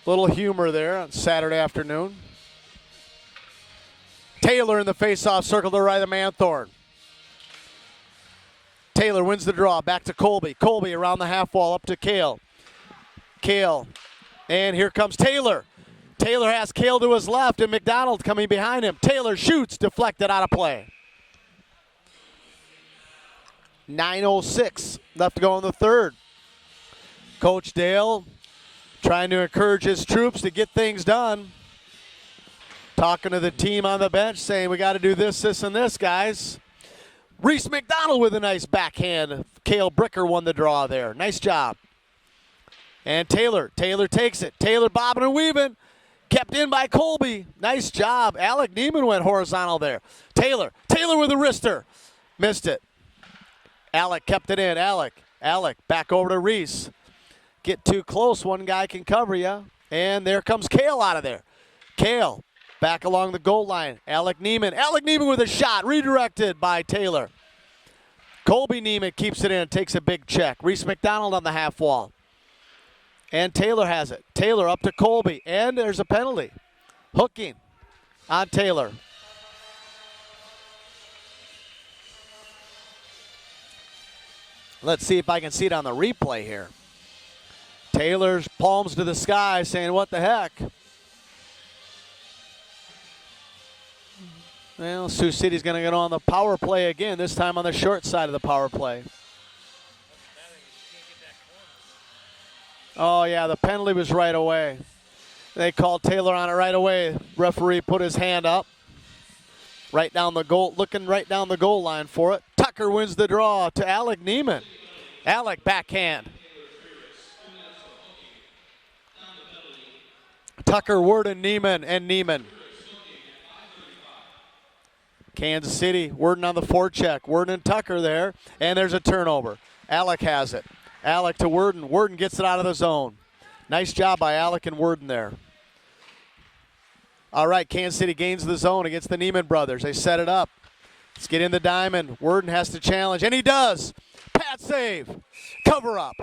Little humor there on Saturday afternoon. Taylor in the face-off circle to the right of Manthorn. Taylor wins the draw. Back to Colby. Colby around the half wall up to Kale. And here comes Taylor. Taylor has Kale to his left and McDonald coming behind him. Taylor shoots, deflected out of play. 9:06 left to go in the third. Coach Dale trying to encourage his troops to get things done. Talking to the team on the bench, saying we got to do this, this, and this, guys. Reese McDonald with a nice backhand. Cale Bricker won the draw there. Nice job. And Taylor takes it. Taylor bobbing and weaving. Kept in by Colby. Nice job. Alec Neiman went horizontal there. Taylor with a wrister. Missed it. Alec kept it in. Alec back over to Reese. Get too close, one guy can cover you. And there comes Cale out of there. Cale back along the goal line. Alec Neiman with a shot. Redirected by Taylor. Colby Neiman keeps it in. Takes a big check. Reese McDonald on the half wall. And Taylor has it. Taylor up to Colby. And there's a penalty. Hooking on Taylor. Let's see if I can see it on the replay here. Taylor's palms to the sky saying, what the heck? Well, Sioux City's going to get on the power play again, this time on the short side of the power play. Oh, yeah, the penalty was right away. They called Taylor on it right away. Referee put his hand up. Right down the goal, looking right down the goal line for it. Tucker wins the draw to Alec Neiman. Alec backhand. Tucker, Worden, Neiman, and Neiman. Kansas City, Worden on the forecheck. Worden and Tucker there, and there's a turnover. Alec has it. Alec to Worden. Worden gets it out of the zone. Nice job by Alec and Worden there. All right, Kansas City gains the zone against the Neiman brothers. They set it up. Let's get in the diamond. Worden has to challenge, and he does. Pat save. Cover up.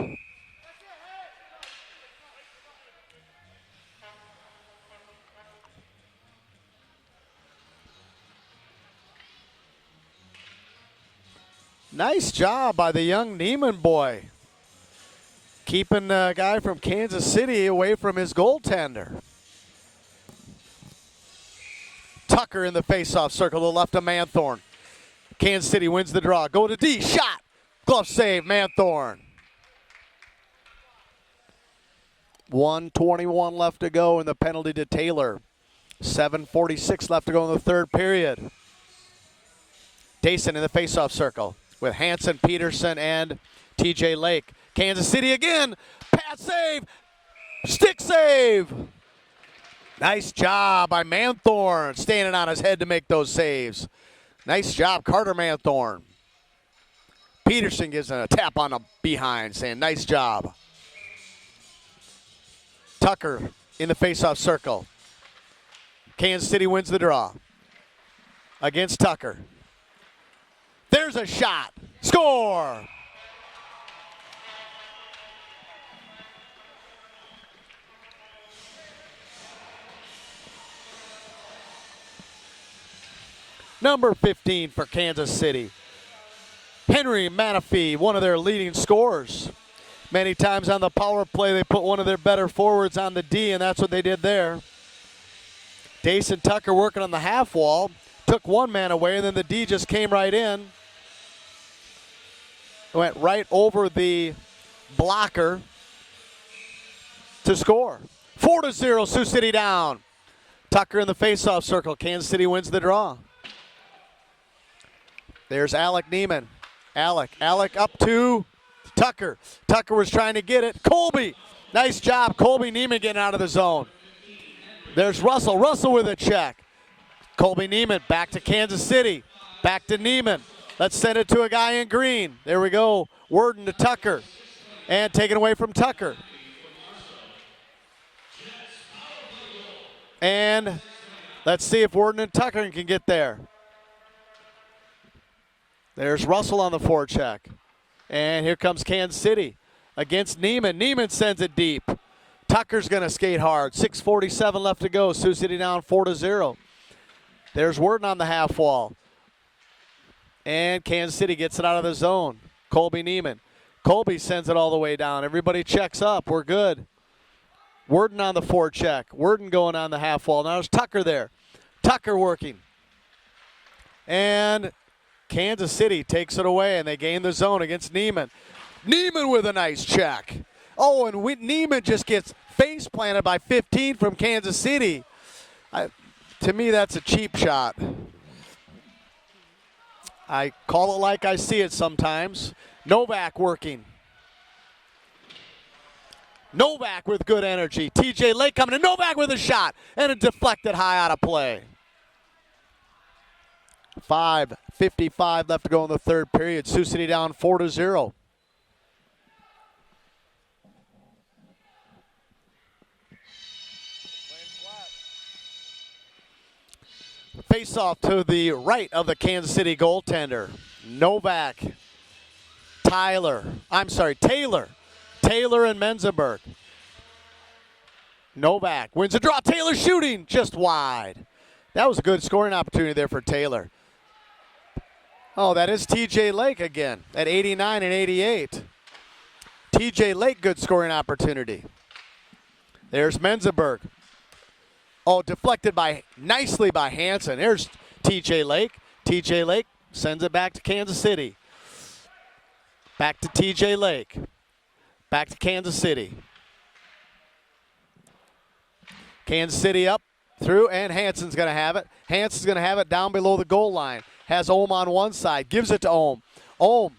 Nice job by the young Neiman boy. Keeping the guy from Kansas City away from his goaltender. Tucker in the faceoff circle to the left of Manthorn. Kansas City wins the draw. Go to D. Shot. Glove save. Manthorn. 1:21 left to go and the penalty to Taylor. 7:46 left to go in the third period. Dayson in the faceoff circle with Hanson, Peterson, and TJ Lake. Kansas City again. Pass save. Stick save. Nice job by Manthorn, standing on his head to make those saves. Nice job, Carter Manthorn. Peterson gives a tap on the behind, saying nice job. Tucker in the faceoff circle. Kansas City wins the draw against Tucker. There's a shot. Score! Number 15 for Kansas City. Henry Manafee, one of their leading scorers. Many times on the power play, they put one of their better forwards on the D, and that's what they did there. Dayson Tucker working on the half wall. Took one man away, and then the D just came right in. Went right over the blocker to score. 4-0, Sioux City down. Tucker in the faceoff circle. Kansas City wins the draw. There's Alec Neiman. Alec up to Tucker. Tucker was trying to get it. Colby, nice job. Colby Neiman getting out of the zone. There's Russell. Russell with a check. Colby Neiman back to Kansas City. Back to Neiman. Let's send it to a guy in green. There we go. Worden to Tucker. And taken away from Tucker. And let's see if Worden and Tucker can get there. There's Russell on the forecheck. And here comes Kansas City against Neiman. Neiman sends it deep. Tucker's going to skate hard. 6:47 left to go. Sioux City down 4-0. There's Worden on the half wall. And Kansas City gets it out of the zone. Colby Neiman. Colby sends it all the way down. Everybody checks up. We're good. Worden on the forecheck. Worden going on the half wall. Now there's Tucker there. Tucker working. And Kansas City takes it away, and they gain the zone against Neiman. Neiman with a nice check. Oh, and Neiman just gets face planted by 15 from Kansas City. To me, that's a cheap shot. I call it like I see it sometimes. Novak working. Novak with good energy. TJ Lake coming in. Novak with a shot. And a deflected high out of play. 5:55 left to go in the third period. Sioux City down 4-0. Face off to the right of the Kansas City goaltender. Novak, Taylor and Menzenberg. Novak wins a draw. Taylor shooting just wide. That was a good scoring opportunity there for Taylor. Oh, that is TJ Lake again at 89 and 88. TJ Lake, good scoring opportunity. There's Menzenberg. Oh, deflected nicely by Hanson. There's TJ Lake. TJ Lake sends it back to Kansas City. Back to TJ Lake. Back to Kansas City. Kansas City up through, and Hansen's going to have it. Hansen's going to have it down below the goal line. Has Ohm on one side. Gives it to Ohm. Ohm.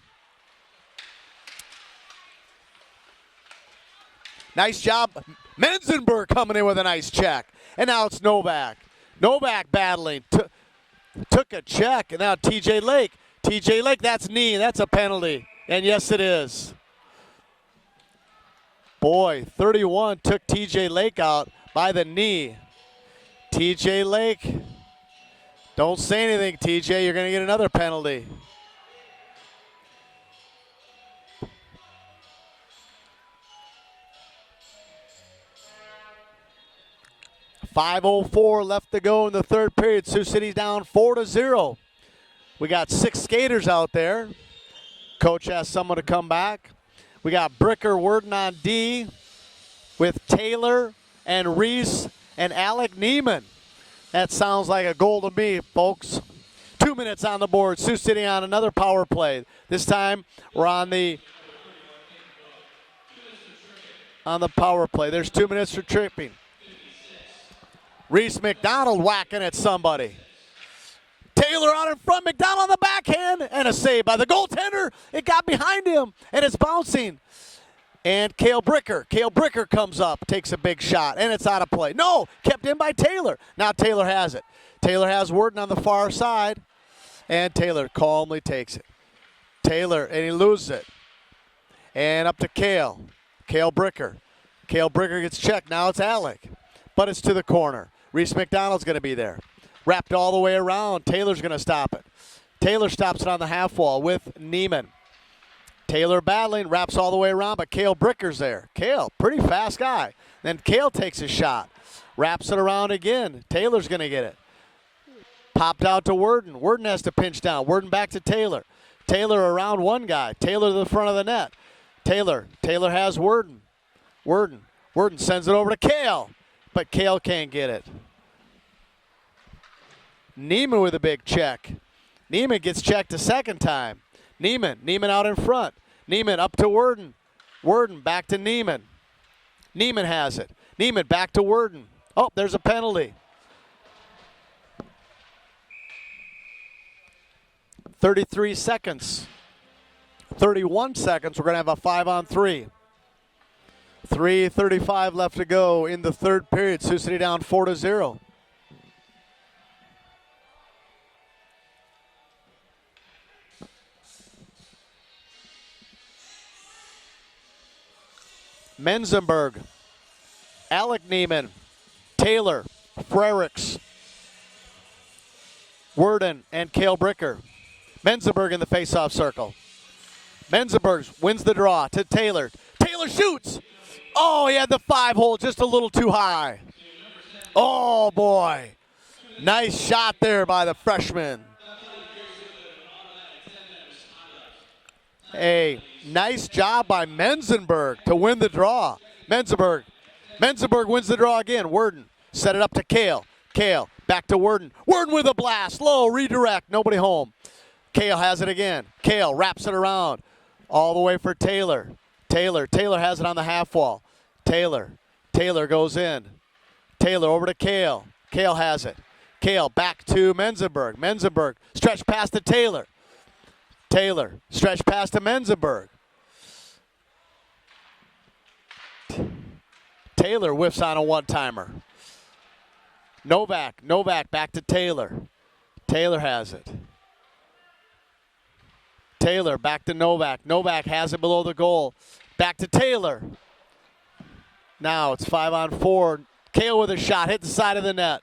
Nice job. Menzenberg coming in with a nice check. And now it's Novak. Novak battling. Took a check. And now TJ Lake. TJ Lake, that's knee. That's a penalty. And yes, it is. Boy, 31 took TJ Lake out by the knee. TJ Lake. Don't say anything, TJ. You're going to get another penalty. .504 left to go in the third period. Sioux City's down 4-0. We got 6 skaters out there. Coach asked someone to come back. We got Bricker Worden on D with Taylor and Reese and Alec Neiman. That sounds like a goal to me, folks. 2 minutes on the board. Sioux City on another power play. This time we're on the power play. There's 2 minutes for tripping. Reese McDonald whacking at somebody. Taylor out in front. McDonald on the backhand. And a save by the goaltender. It got behind him, and it's bouncing. And Cale Bricker comes up, takes a big shot, and it's out of play. No, kept in by Taylor. Now Taylor has it. Taylor has Worden on the far side, and Taylor calmly takes it. Taylor, and he loses it. And up to Cale. Cale Bricker. Cale Bricker gets checked. Now it's Alec, but it's to the corner. Reese McDonald's going to be there. Wrapped all the way around. Taylor's going to stop it. Taylor stops it on the half wall with Neiman. Taylor battling, wraps all the way around, but Cale Bricker's there. Cale, pretty fast guy. Then Cale takes a shot. Wraps it around again. Taylor's going to get it. Popped out to Worden. Worden has to pinch down. Worden back to Taylor. Taylor around one guy. Taylor to the front of the net. Taylor has Worden. Worden sends it over to Cale, but Cale can't get it. Neiman with a big check. Neiman gets checked a second time. Neiman out in front. Neiman up to Worden. Worden back to Neiman. Neiman has it. Neiman back to Worden. Oh, there's a penalty. 33 seconds. 31 seconds. We're going to have a 5-on-3. 3:35 left to go in the third period. Sioux City down 4-0. Menzenberg, Alec Neiman, Taylor, Frericks, Worden, and Cale Bricker. Menzenberg in the faceoff circle. Menzenberg wins the draw to Taylor. Taylor shoots. Oh, he had the 5-hole just a little too high. Oh, boy. Nice shot there by the freshman. A nice job by Menzenberg to win the draw. Menzenberg wins the draw again. Worden set it up to Cale. Cale back to Worden. Worden with a blast. Low redirect. Nobody home. Cale has it again. Cale wraps it around all the way for Taylor. Taylor has it on the half wall. Taylor goes in. Taylor over to Cale. Cale has it. Cale back to Menzenberg. Menzenberg stretch pass to Taylor. Taylor stretch pass to Menzenberg. Taylor whiffs on a one-timer. Novak back to Taylor. Taylor has it. Taylor back to Novak. Novak has it below the goal. Back to Taylor. Now it's 5-on-4. Cale with a shot, hit the side of the net,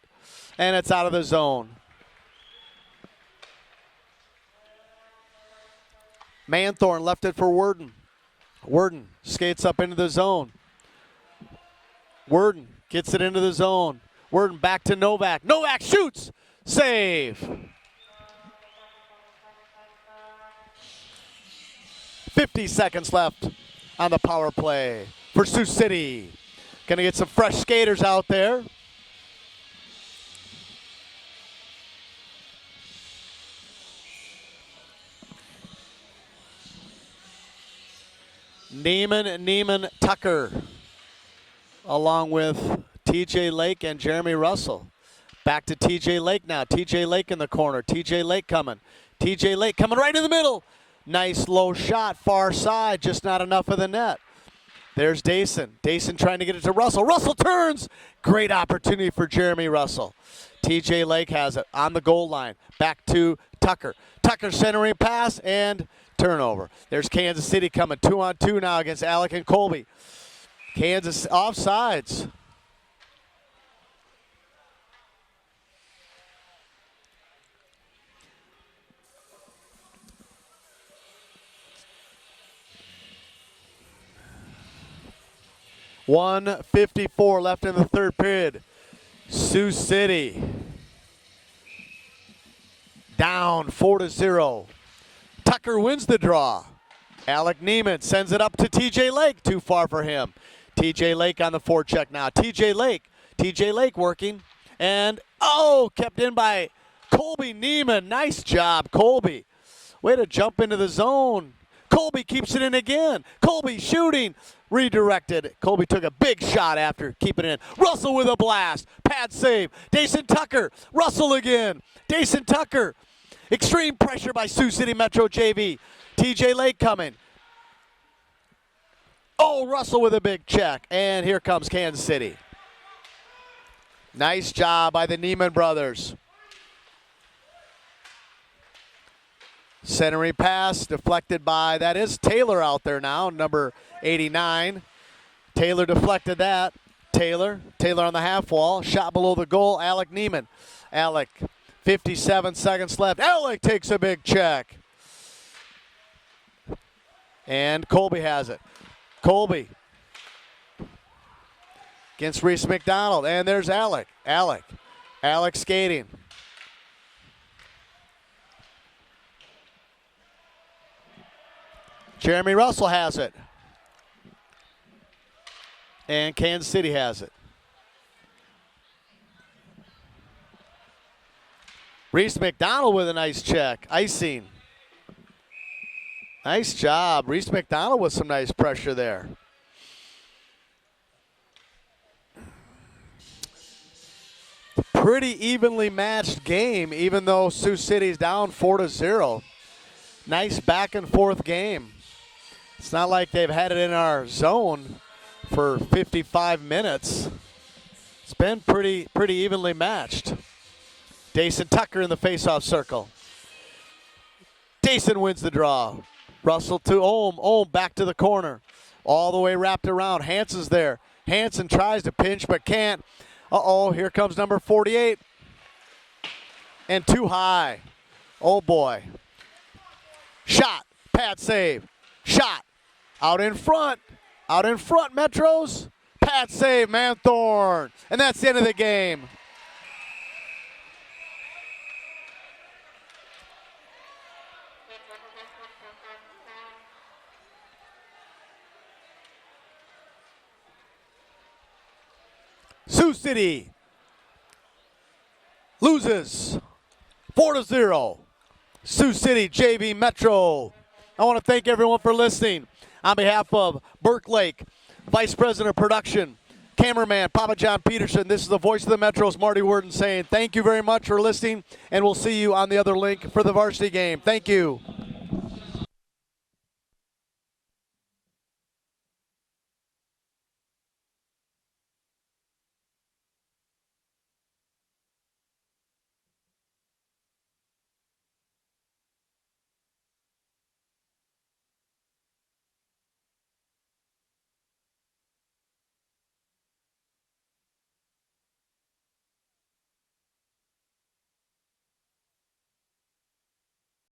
and it's out of the zone. Manthorn left it for Worden. Worden skates up into the zone. Worden gets it into the zone. Worden back to Novak. Novak shoots. Save. 50 seconds left on the power play for Sioux City. Going to get some fresh skaters out there. Neiman Tucker, along with TJ Lake and Jeremy Russell. Back to TJ Lake now. TJ Lake in the corner. TJ Lake coming. TJ Lake coming right in the middle. Nice low shot, far side, just not enough of the net. There's Dayson. Dayson trying to get it to Russell. Russell turns. Great opportunity for Jeremy Russell. TJ Lake has it on the goal line. Back to Tucker. Tucker centering pass and turnover. There's Kansas City coming 2-on-2 now against Alec and Colby. Kansas offsides. .154 left in the third period. Sioux City down 4-0. Tucker wins the draw. Alec Neiman sends it up to TJ Lake. Too far for him. TJ Lake on the forecheck now. TJ Lake working. And, kept in by Colby Neiman. Nice job, Colby. Way to jump into the zone. Colby keeps it in again. Colby shooting. Redirected. Colby took a big shot after keeping it in. Russell with a blast. Pad save. Dayson Tucker. Russell again. Dayson Tucker. Extreme pressure by Sioux City Metro JV. TJ Lake coming. Russell with a big check. And here comes Kansas City. Nice job by the Neiman brothers. Centering pass deflected by, that is Taylor out there now, number 89. Taylor deflected that. Taylor on the half wall. Shot below the goal. Alec Neiman. Alec, 57 seconds left. Alec takes a big check. And Colby has it. Colby against Reese McDonald. And there's Alec. Alec skating. Jeremy Russell has it. And Kansas City has it. Reese McDonald with a nice check. Icing. Nice job. Reese McDonald with some nice pressure there. Pretty evenly matched game, even though Sioux City's down 4-0. Nice back and forth game. It's not like they've had it in our zone for 55 minutes. It's been pretty evenly matched. Dayson Tucker in the faceoff circle. Dayson wins the draw. Russell to Ohm. Ohm back to the corner. All the way wrapped around. Hansen's there. Hansen tries to pinch but can't. Here comes number 48. And too high. Oh boy. Shot. Pad save. Shot. Out in front, Metros. Pad save, Manthorn. And that's the end of the game. Sioux City loses 4-0. Sioux City JV Metro. I want to thank everyone for listening. On behalf of Burke Lake, Vice President of Production, cameraman Papa John Peterson, this is the voice of the Metros, Marty Worden, saying thank you very much for listening, and we'll see you on the other link for the varsity game. Thank you.